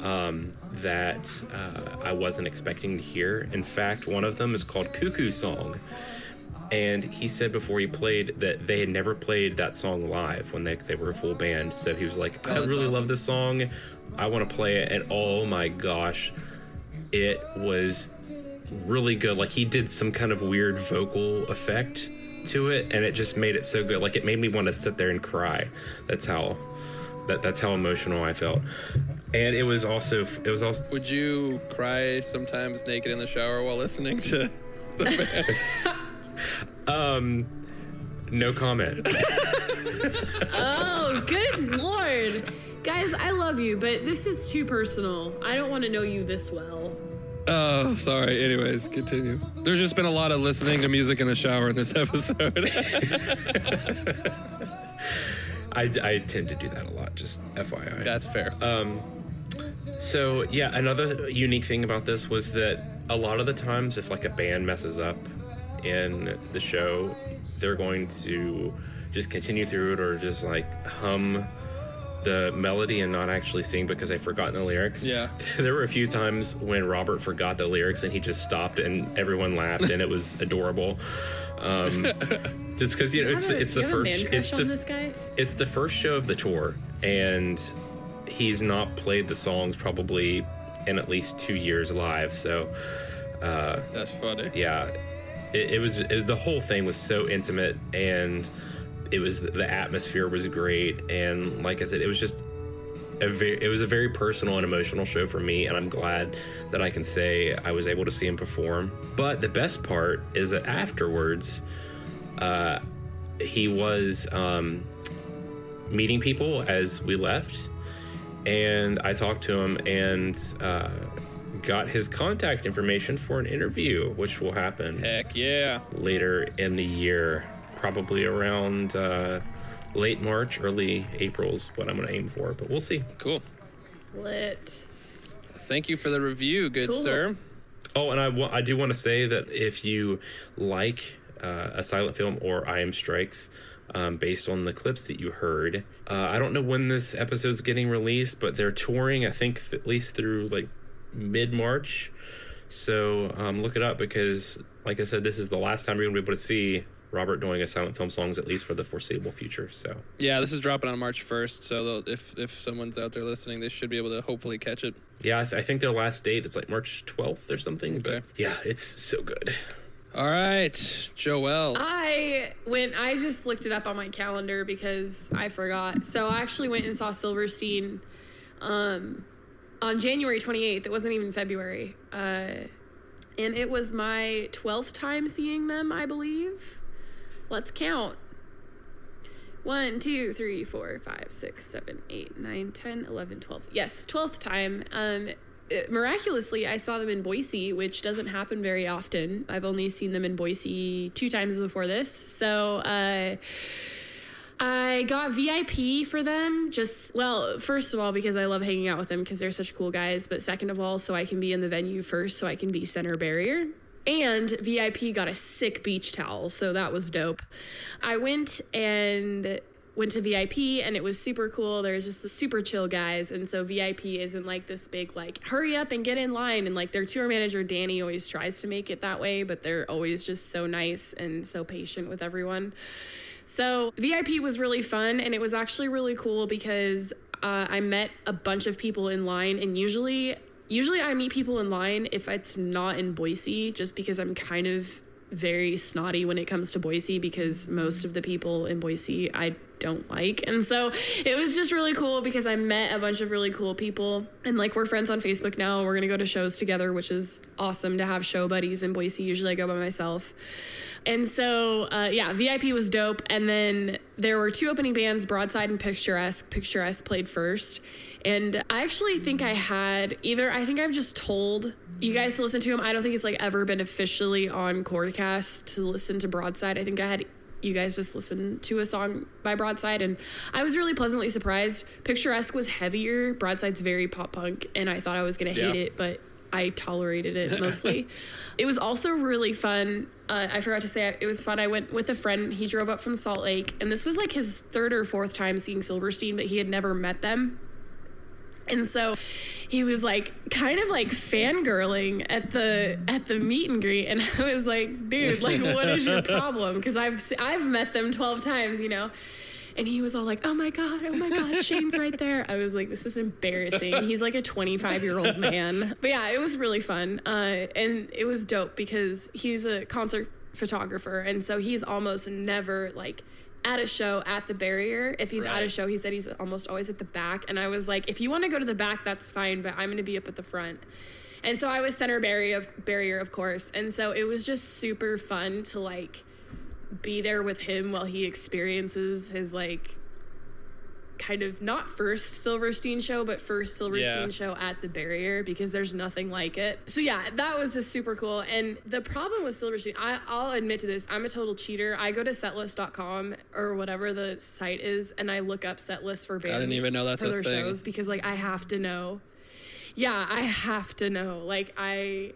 that I wasn't expecting to hear. In fact, one of them is called Cuckoo Song. And he said before he played that they had never played that song live when they were a full band. So he was like, I really love this song. I want to play it. And oh my gosh, it was really good. Like, he did some kind of weird vocal effect to it, and it just made it so good. Like, it made me want to sit there and cry. That's how emotional I felt. And it was also Would you cry sometimes naked in the shower while listening to the band? No comment. Oh, good Lord. Guys, I love you, but this is too personal. I don't want to know you this well. Oh, sorry. Anyways, continue. There's just been a lot of listening to music in the shower in this episode. I tend to do that a lot, just FYI. That's fair. So, yeah, another unique thing about this was that a lot of the times if, like, a band messes up in the show, they're going to just continue through it or just, like, hum the melody and not actually sing because they've forgotten the lyrics. Yeah. There were a few times when Robert forgot the lyrics and he just stopped and everyone laughed and it was adorable. Just because, it's the first. It's the first show of the tour, and he's not played the songs probably in at least 2 years live. So that's funny. Yeah, it was the whole thing was so intimate, and the atmosphere was great, and like I said, it was just it was a very personal and emotional show for me, and I'm glad that I can say I was able to see him perform. But the best part is that afterwards, he was meeting people as we left, and I talked to him and got his contact information for an interview, which will happen. Heck yeah. Later in the year, probably around late March, early April is what I'm going to aim for, but we'll see. Cool. Lit. Thank you for the review, good sir. Oh, and I do want to say that if you like a silent film or I Am Strikes, based on the clips that you heard, I don't know when this episode's getting released, but they're touring, I think, at least through like mid-March. So look it up, because like I said, this is the last time you're going to be able to see Robert doing a silent film songs, at least for the foreseeable future. So yeah, this is dropping on March 1st, so if someone's out there listening, they should be able to hopefully catch it. Yeah, I think their last date is like March 12th or something. Okay. But yeah, it's so good. All right, Joelle. I just looked it up on my calendar because I forgot. So I actually went and saw Silverstein on January 28th. It wasn't even February. And it was my 12th time seeing them, I believe. Let's count. 1, 2, 3, 4, 5, 6, 7, 8, 9, 10, 11, 12. Yes, 12th time. Miraculously, I saw them in Boise, which doesn't happen very often. I've only seen them in Boise 2 times before this. So I got VIP for them, first of all, because I love hanging out with them because they're such cool guys, but second of all, so I can be in the venue first, so I can be center barrier. And VIP got a sick beach towel, so that was dope. I went to VIP, and it was super cool. They're just the super chill guys, and so VIP isn't like this big, like, hurry up and get in line, and like their tour manager, Danny, always tries to make it that way, but they're always just so nice and so patient with everyone. So VIP was really fun, and it was actually really cool because I met a bunch of people in line, and usually I meet people in line if it's not in Boise, just because I'm kind of very snotty when it comes to Boise, because most of the people in Boise I don't like. And so it was just really cool because I met a bunch of really cool people, and like we're friends on Facebook now. We're going to go to shows together, which is awesome to have show buddies in Boise. Usually I go by myself. And so, VIP was dope. And then there were 2 opening bands, Broadside and Picturesque. Picturesque played first. And I actually think I think I've just told you guys to listen to him. I don't think it's like ever been officially on Chordcast to listen to Broadside. I think I had you guys just listen to a song by Broadside, and I was really pleasantly surprised. Picturesque was heavier. Broadside's very pop punk, and I thought I was going to hate it, but I tolerated it mostly. It was also really fun. I forgot to say, it was fun. I went with a friend. He drove up from Salt Lake, and this was like his 3rd or 4th time seeing Silverstein, but he had never met them. And so he was like kind of like fangirling at the meet and greet, and I was like, dude, like, what is your problem? Because I've met them 12 times, you know. And he was all like, oh my god, Shane's right there. I was like, this is embarrassing. He's like a 25-year-old man. But yeah, it was really fun, and it was dope because he's a concert photographer, and so he's almost never like at a show at the barrier. If he's at a show, he said he's almost always at the back. And I was like, if you want to go to the back, that's fine, but I'm going to be up at the front. And so I was center barrier, of course. And so it was just super fun to like be there with him while he experiences his like kind of not first Silverstein show, but first Silverstein show at the barrier, because there's nothing like it. So yeah, that was just super cool. And the problem with Silverstein, I'll admit to this, I'm a total cheater. I go to setlist.com or whatever the site is, and I look up set lists for bands. I didn't even know that's for their a thing. shows, because like I have to know. Yeah, I have to know. Like I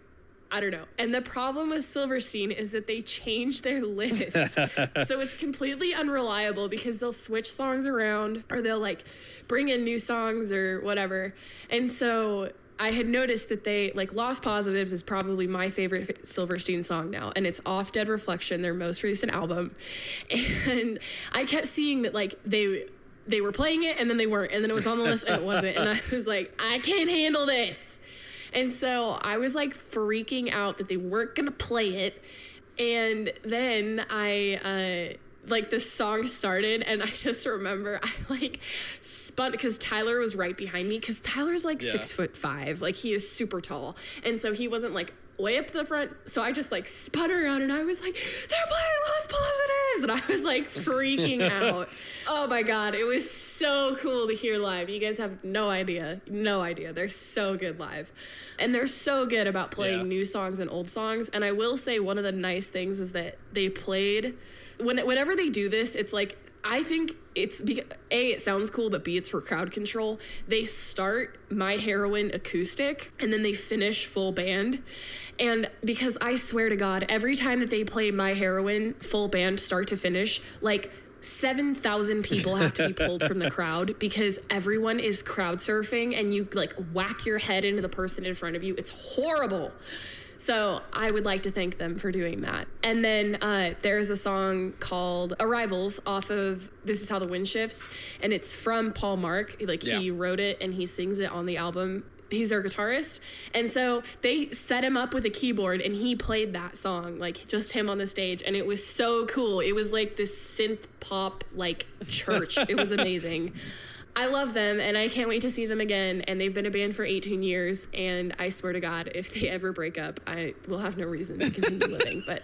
don't know. And the problem with Silverstein is that they change their list. So it's completely unreliable because they'll switch songs around, or they'll like bring in new songs or whatever. And so I had noticed that they like Lost Positives is probably my favorite Silverstein song now. And it's off Dead Reflection, their most recent album. And I kept seeing that like they were playing it and then they weren't. And then it was on the list and it wasn't. And I was like, I can't handle this. And so I was like freaking out that they weren't going to play it. And then like the song started, and I just remember I like spun because Tyler was right behind me, because Tyler's like 6'5". Like he is super tall. And so he wasn't like way up the front. So I just like spun around and I was like, they're playing Lost Positives. And I was like freaking out. Oh my God. It was so cool to hear live. You guys have no idea. They're so good live. And they're so good about playing new songs and old songs. And I will say one of the nice things is that they played, whenever they do this, it's like, I think it's, A, it sounds cool, but B, it's for crowd control. They start My Heroine acoustic, and then they finish full band. And because I swear to God, every time that they play My Heroine full band start to finish, like 7,000 people have to be pulled from the crowd, because everyone is crowd surfing and you like whack your head into the person in front of you. It's horrible. So I would like to thank them for doing that. And then there's a song called Arrivals off of This Is How the Wind Shifts, and it's from Paul Mark. Like he wrote it and he sings it on the album. He's their guitarist. And so they set him up with a keyboard and he played that song, like just him on the stage. And it was so cool. It was like this synth pop, like church. It was amazing. I love them and I can't wait to see them again. And they've been a band for 18 years. And I swear to God, if they ever break up, I will have no reason to continue living. But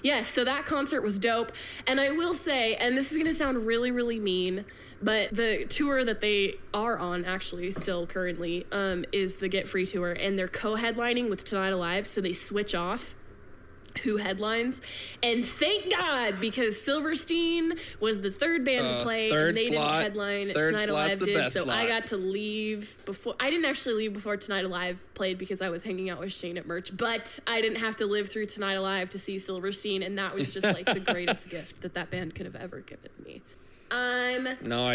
yes, so that concert was dope. And I will say, and this is going to sound really, really mean, but the tour that they are on actually still currently is the Get Free tour. And they're co-headlining with Tonight Alive. So they switch off who headlines, and thank God, because Silverstein was the third band to play and they didn't headline. Tonight Alive did, so I got to leave before. I didn't actually leave before Tonight Alive played because I was hanging out with Shane at merch, but I didn't have to live through Tonight Alive to see Silverstein, and that was just like the greatest gift that band could have ever given me. I'm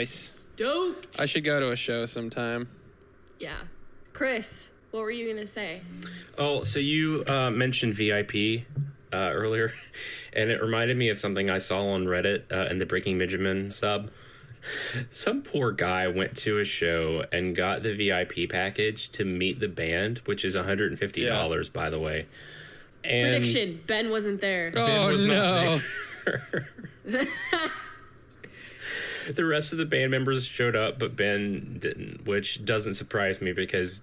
stoked. I should go to a show sometime. Yeah. Chris, what were you gonna say? Oh, so you mentioned VIP earlier, and it reminded me of something I saw on Reddit in the Breaking Midgetman sub. Some poor guy went to a show and got the VIP package to meet the band, which is $150, by the way. And prediction: Ben wasn't there. Ben was not there. The rest of the band members showed up, but Ben didn't, which doesn't surprise me because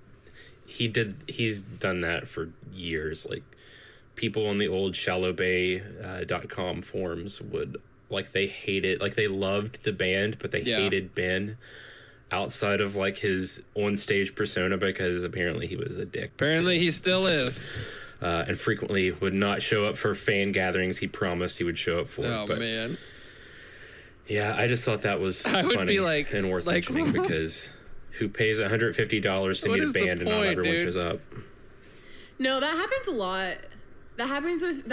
he's done that for years. Like, people on the old shallowbay.com forums would, like, they hated, like, they loved the band, but they hated Ben outside of, like, his on-stage persona, because apparently he was a dick. Apparently he still is. And frequently would not show up for fan gatherings he promised he would show up for. Oh, man. Yeah, I just thought that was funny and worth mentioning, because who pays $150 to meet a band and not everyone shows up? No, that happens a lot. That happens with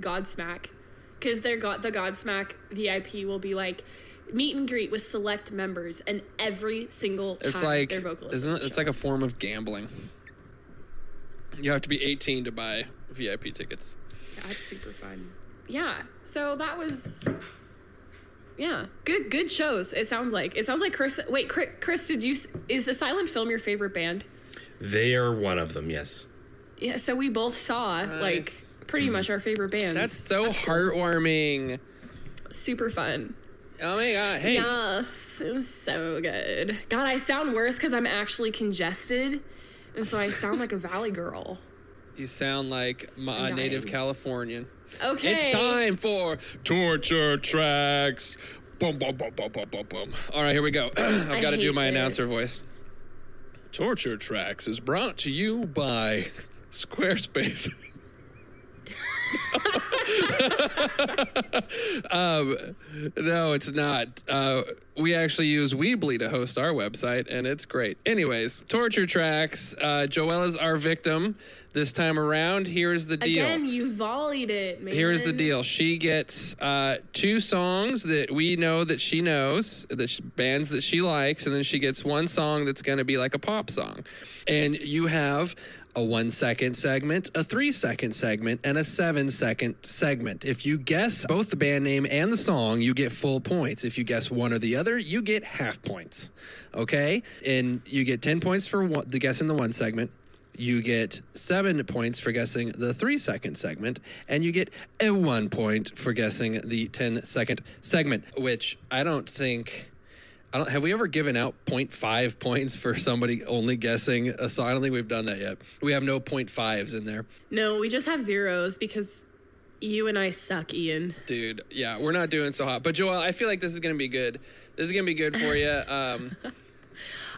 Godsmack, because the Godsmack VIP will be like meet and greet with select members, and every single time it's like, their vocalist. Isn't it? It's like a form of gambling. You have to be 18 to buy VIP tickets. That's super fun. Yeah. So that was, good shows. It sounds like Chris. Wait, Chris, is the Silent Film your favorite band? They are one of them. Yes. Yeah. So we both saw like pretty much our favorite bands. That's so heartwarming. Super fun. Oh my God. Hey. Yes. It was so good. God, I sound worse because I'm actually congested. And so I sound like a valley girl. You sound like a native Californian. Okay. It's time for Torture Tracks. Boom, boom, boom, boom, boom, boom, boom. All right, here we go. I've got to do my announcer voice. Torture Tracks is brought to you by Squarespace. No, it's not. We actually use Weebly to host our website, and it's great. Anyways, Torture Tracks. Joelle is our victim this time around. Here's the deal. Again, you volleyed it, man. Here's the deal. She gets 2 songs that we know that she knows, bands that she likes, and then she gets 1 song that's going to be like a pop song. And you have a 1-second segment, a 3-second segment, and a 7-second segment. If you guess both the band name and the song, you get full points. If you guess one or the other, you get half points. Okay? And you get 10 points for the guessing the 1 segment. You get 7 points for guessing the 3-second segment, and you get a 1 point for guessing the 10-second segment, which have we ever given out 0.5 points for somebody only guessing a song? I don't think we've done that yet. We have no 0.5s in there. No, we just have zeros because you and I suck, Ian. Dude, yeah, we're not doing so hot. But Joelle, I feel like this is going to be good. This is going to be good for you.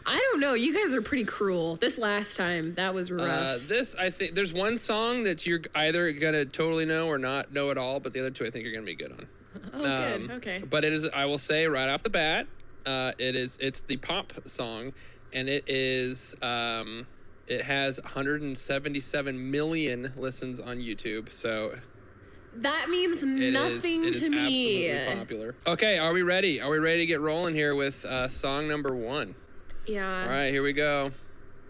I don't know. You guys are pretty cruel. This last time, that was rough. I think there's 1 song that you're either going to totally know or not know at all, but the other 2 I think you're going to be good on. Oh, good. Okay. But it is, I will say right off the bat, it's the pop song, and it has 177 million listens on YouTube. So that means nothing to me. It is absolutely popular. Okay, are we ready? Are we ready to get rolling here with song number 1? Yeah. All right, here we go.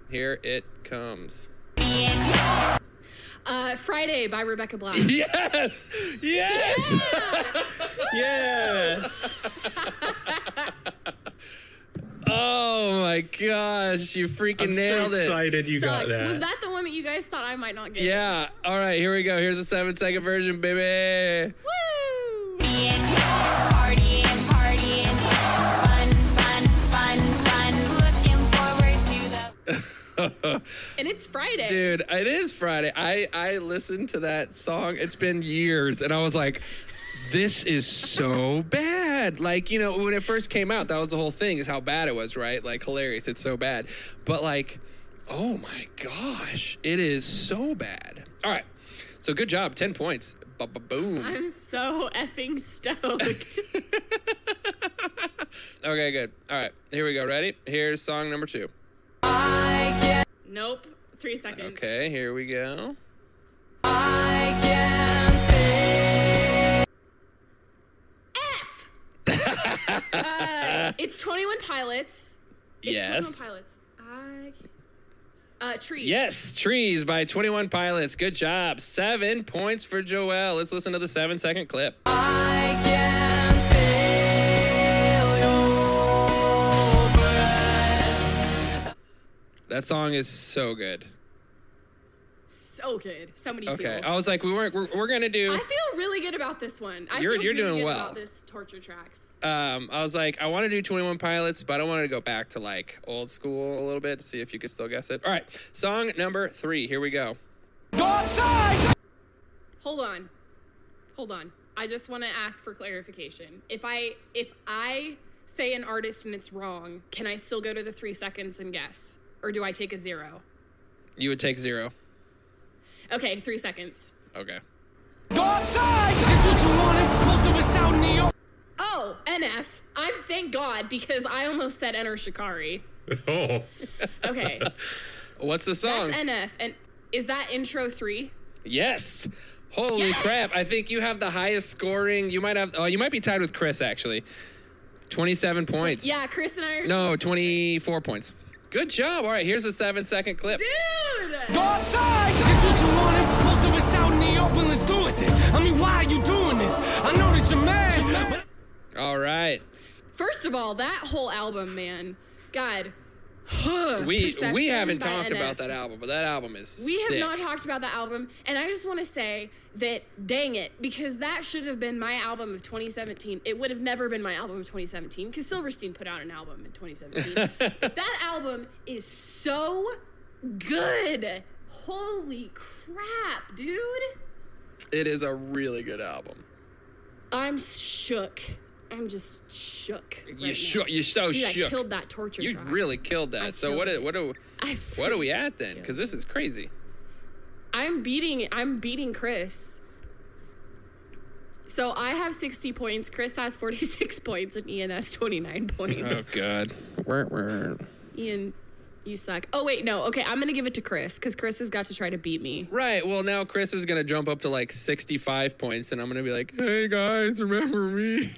Here it comes. Friday by Rebecca Black. Yes! Yes! Yes! Oh my gosh, you freaking nailed it. I'm so excited you got that. Was that the one that you guys thought I might not get? Yeah. All right, here we go. Here's the 7-second version, baby. Woo! Partying, fun, looking forward to the... And it's Friday. Dude, it is Friday. I listened to that song. It's been years, and I was like, this is so bad. Like, when it first came out, that was the whole thing, is how bad it was, right? Like, hilarious. It's so bad. But, like, oh my gosh, it is so bad. All right. So good job. 10 points. Boom. I'm so effing stoked. Okay, good. All right. Here we go. Ready? Here's song number 2. Nope. 3 seconds. Okay, here we go. F! It's 21 Pilots. It's Yes. 21 Pilots. Trees. Yes, Trees by 21 Pilots. Good job. 7 points for Joelle. Let's listen to the 7-second clip. That song is so good. So good. So many Okay, feels. I was like, we're gonna do. I feel really good about this one. You're feel really doing good well. about this Torture Tracks. I was like, I want to do 21 Pilots, but I wanted to go back to like old school a little bit to see if you could still guess it. All right, song number 3. Here we go. Hold on. I just want to ask for clarification. If I say an artist and it's wrong, can I still go to the 3 seconds and guess? Or do I take a 0? You would take 0. Okay, 3 seconds. Okay. Go outside! This is what you wanted. Both of us out in the open. Oh, NF. Thank God, because I almost said Enter Shikari. Oh. Okay. What's the song? That's NF. And is that intro 3? Yes. Holy Yes! crap. I think you have the highest scoring. You might be tied with Chris, actually. 27 points. Yeah, Chris and I are... No, 24 points. Good job. All right, here's a 7-second clip. Dude! Go outside! This is what you wanted. Both of us out in the open. Let's do it then. I mean, why are you doing this? I know that you're mad. But All right. First of all, that whole album, man. God. We Perception haven't by talked NF. about that album, but that album is We sick. have not talked about that album, and I just want to say that, dang it, because that should have been my album of 2017. It would have never been my album of 2017, because Silverstein put out an album in 2017. But that album is so good. Holy crap, dude. It is a really good album. I'm shook. I'm just shook. You're so Dude, shook. I killed that torture You track. really killed that. I So killed what it. are we at then? Because this is crazy. I'm beating Chris. So I have 60 points, Chris has 46 points, and Ian has 29 points. Oh God. Ian, you suck. Oh wait, no. Okay, I'm gonna give it to Chris because Chris has got to try to beat me. Right. Well, now Chris is gonna jump up to like 65 points, and I'm gonna be like, "Hey guys, remember me?"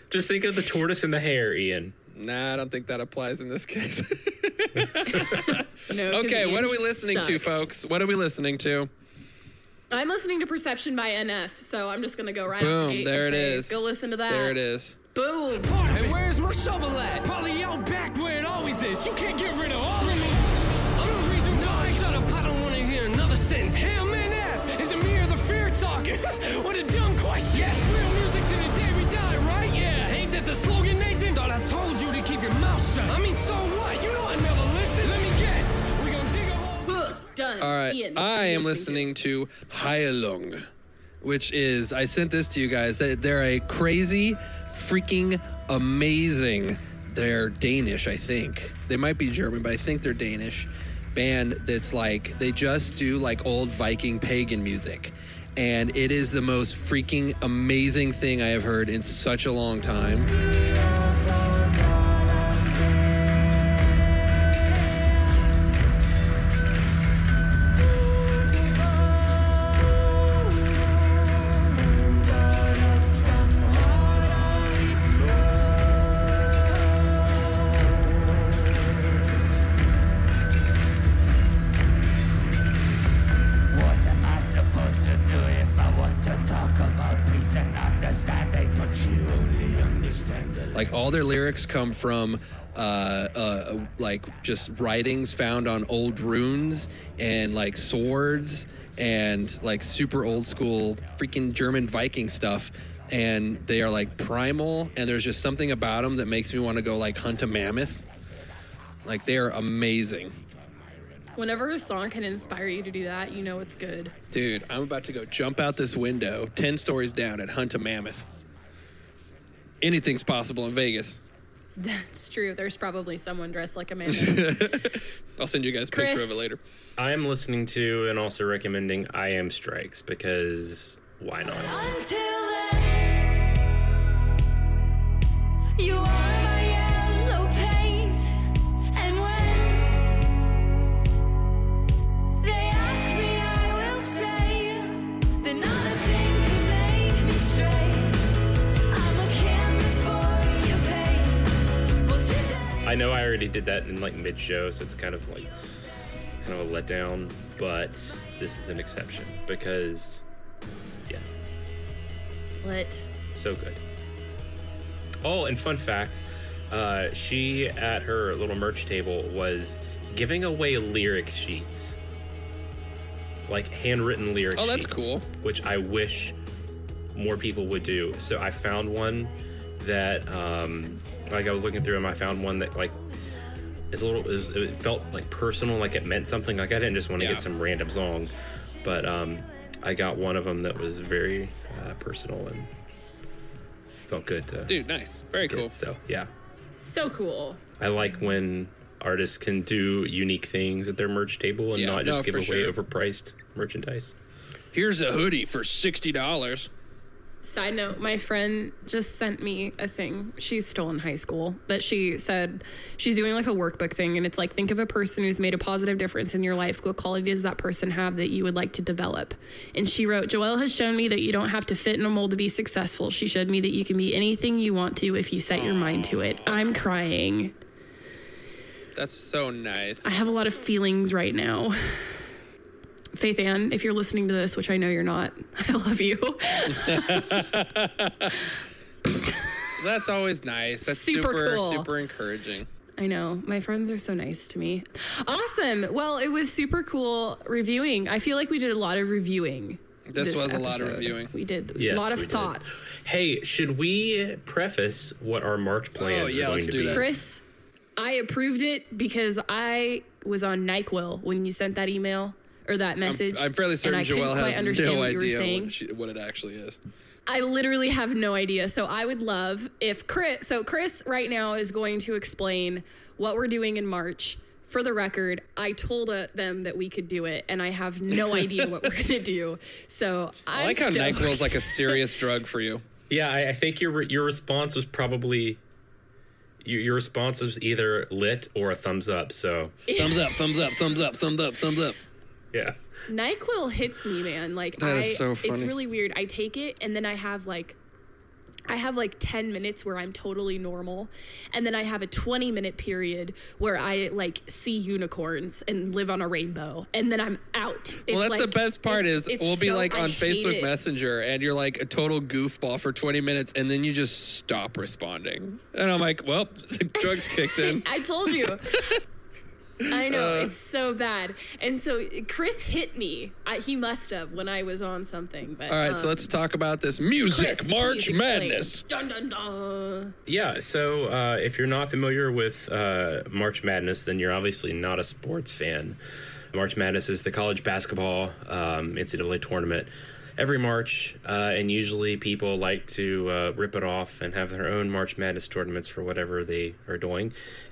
Just think of the tortoise and the hare, Ian. Nah, I don't think that applies in this case. No. 'cause Okay, Ian what are we listening to, sucks. folks? What are we listening to? I'm listening to Perception by NF, so I'm just gonna go right out Boom, the gate. there and it say, is. Go listen to that. There it is. Boom. hey, where's my shovel at? Probably out back where it always is. You can't get rid of all of me. I'm the reason why. Shut up, I don't want to hear another sentence. Hey, man, app. Is it me or the fear talking? What a dumb question. Yes, real music to the day we die, right? Yeah, ain't that the slogan, Nathan? Thought I told you to keep your mouth shut. I mean, so what? You know I never listen. Let me guess. We gonna dig a hole. Done. All right, Ian, I what are you am listening to Hyalung, which is, I sent this to you guys. They're a crazy, freaking amazing, they're Danish, I think. They might be German, but I think they're Danish. Band that's like, they just do like old Viking pagan music. And it is the most freaking amazing thing I have heard in such a long time. What am I supposed to do if I want to talk about peace and understanding? But you only understand the Like all their lyrics come from like just writings found on old runes and like swords and like super old school freaking German Viking stuff. And they are like primal, and there's just something about them that makes me want to go like hunt a mammoth. Like they are amazing. Whenever a song can inspire you to do that, you know it's good. Dude, I'm about to go jump out this window 10 stories down and hunt a mammoth. Anything's possible in Vegas. That's true. There's probably someone dressed like a man. I'll send you guys a Chris. picture of it later. I am listening to and also recommending I Am Strikes because why not? Until then, you are my yellow paint, and when they ask me, I will say that not a thing can make me straight. I'm a canvas for your pain. Well, today. I know I already did that in like mid-show, so it's kind of a letdown, but this is an exception because, yeah, Lit. so good. Oh, and fun fact, she at her little merch table was giving away lyric sheets, like handwritten lyric sheets. Oh, that's cool. Which I wish more people would do. So I found one that, like I was looking through them, I found one that like is it felt like personal, like it meant something. Like I didn't just want to Yeah. get some random song. but I got one of them that was very personal and felt good to Dude, nice. Very get. cool. So yeah, So cool. I like when artists can do unique things at their merch table and Yeah, not just no, give for away sure. overpriced merchandise. Here's a hoodie for $60. Side note, my friend just sent me a thing. She's still in high school, but she said she's doing like a workbook thing, and it's like, think of a person who's made a positive difference in your life. What quality does that person have that you would like to develop? And she wrote, Joelle has shown me that you don't have to fit in a mold to be successful. She showed me that you can be anything you want to if you set your mind to it. I'm crying. That's so nice. I have a lot of feelings right now. Faith Ann, if you're listening to this, which I know you're not, I love you. That's always nice. That's Super cool. super encouraging. I know. My friends are so nice to me. Awesome. Well, it was super cool reviewing. I feel like we did a lot of reviewing. This was a lot of episode. reviewing. We did Yes, a lot of we did. thoughts. Hey, should we preface what our March plans yeah, are going let's to do be? that. Chris, I approved it because I was on NyQuil when you sent that email or that message. I'm fairly certain and I couldn't Joelle quite has understand no what you were idea saying. what it actually is. I literally have no idea. So I would love if Chris right now is going to explain what we're doing in March. For the record, I told them that we could do it, and I have no idea what we're going to do. So I like how stoked. NyQuil is like a serious drug for you. Yeah, I think your response was probably your response was either lit or a thumbs up. So Thumbs up, thumbs up, thumbs up, thumbs up, thumbs up. yeah. NyQuil hits me, man. Like That is so it's funny. really weird. I take it, and then I have like 10 minutes where I'm totally normal, and then I have a 20-minute period where I like see unicorns and live on a rainbow, and then I'm out. Well, that's the best part is we'll be like I on hate Facebook it. Messenger and you're like a total goofball for 20 minutes and then you just stop responding. And I'm like, well, the drugs kicked in. I told you. I know, it's so bad. And so Chris hit me. He must have when I was on something. But All right, so let's talk about this music, Chris, March please explain. Madness. Dun, dun, dun. Yeah, so if you're not familiar with March Madness, then you're obviously not a sports fan. March Madness is the college basketball NCAA tournament every March, and usually people like to rip it off and have their own March Madness tournaments for whatever they are doing.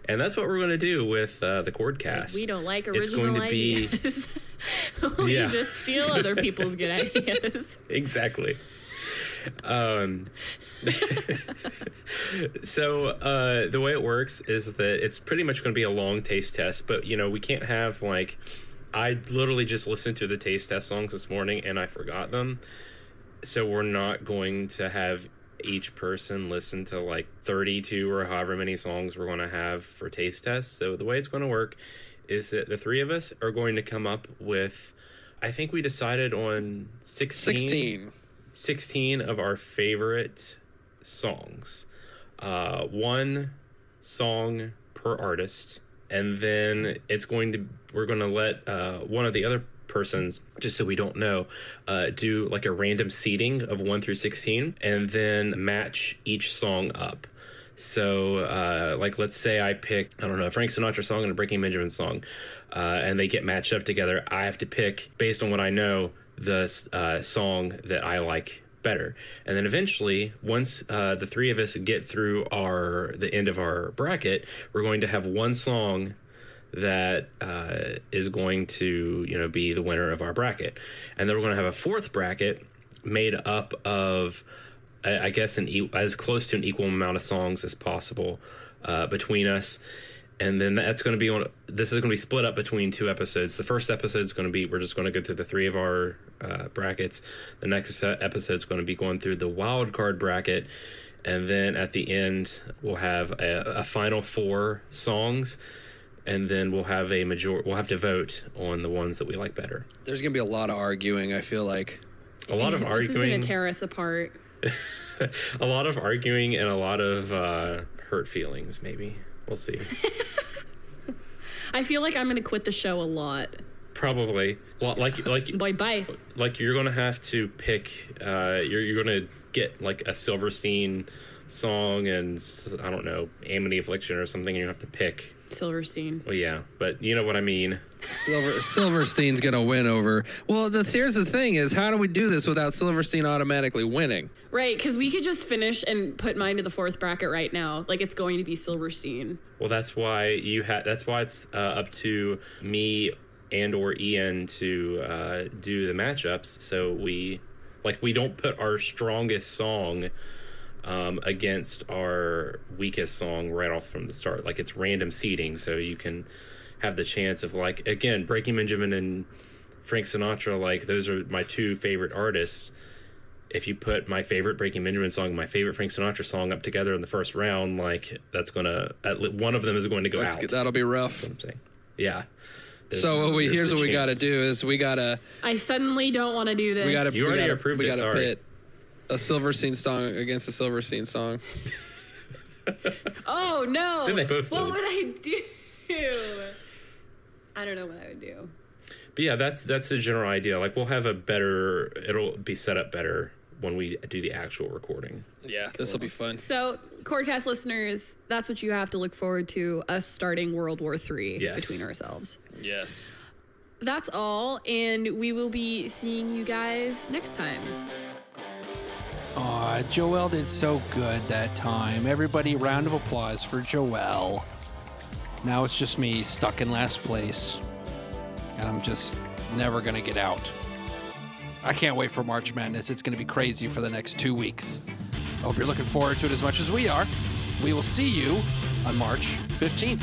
And that's what we're going to do with the Chordcast. We don't like It's original going to be ideas. We Yeah. just steal other people's good ideas. Exactly. So the way it works is that it's pretty much going to be a long taste test, but we can't have like, I literally just listened to the taste test songs this morning and I forgot them. So we're not going to have each person listen to like 32 or however many songs we're going to have for taste tests. So the way it's going to work is that the three of us are going to come up with, I think we decided on 16 of our favorite songs. One song per artist. And then we're going to let one of the other persons, just so we don't know, do like a random seeding of 1 through 16 and then match each song up. So, like, let's say I pick, I don't know, a Frank Sinatra song and a Breaking Benjamin song, and they get matched up together. I have to pick, based on what I know, the song that I like better. And then eventually, once the three of us get through the end of our bracket, we're going to have one song that is going to be the winner of our bracket. And then we're going to have a fourth bracket made up of, I guess, as close to an equal amount of songs as possible between us. And then this is going to be split up between 2 episodes. The first episode is going to be, we're just going to go through the 3 of our brackets. The next episode is going to be going through the wild card bracket. And then at the end, we'll have a final 4 songs. And then we'll have we'll have to vote on the ones that we like better. There's going to be a lot of arguing, I feel like. A lot of This is arguing. going to tear us apart. A lot of arguing and a lot of hurt feelings, maybe. We'll see. I feel like I'm going to quit the show a lot. Probably. Well, Bye. like you're gonna have to pick. You're gonna get like a Silverstein song and I don't know, Amity Affliction or something. And you have to pick Silverstein. Well, yeah, but you know what I mean. Silverstein's gonna win over. Well, here's the thing: is how do we do this without Silverstein automatically winning? Right, because we could just finish and put mine to the 4th bracket right now. Like, it's going to be Silverstein. Well, that's why that's why it's up to me and or Ian to do the matchups. So we don't put our strongest song against our weakest song right off from the start. Like, it's random seeding, so you can have the chance of, like, again, Breaking Benjamin and Frank Sinatra, like, those are my 2 favorite artists. If you put my favorite Breaking Benjamin song and my favorite Frank Sinatra song up together in the first round, like, that's gonna, one of them is going to go out. That'll be rough. That's what I'm saying. Yeah. Here's what we got to do is we got to. I suddenly don't want to do this. You already approved it. Sorry. Pit a Silverstein song against a Silverstein song. Oh no! Then they both what lose. would I do? I don't know what I would do. But yeah, that's the general idea. Like, we'll have it'll be set up better when we do the actual recording. Yeah, this will be fun. So, Chordcast listeners, that's what you have to look forward to, us starting World War III between ourselves. Yes. That's all, and we will be seeing you guys next time. Aw, Joelle did so good that time. Everybody, round of applause for Joelle. Now it's just me stuck in last place, and I'm just never going to get out. I can't wait for March Madness. It's going to be crazy for the next 2 weeks. I hope you're looking forward to it as much as we are. We will see you on March 15th.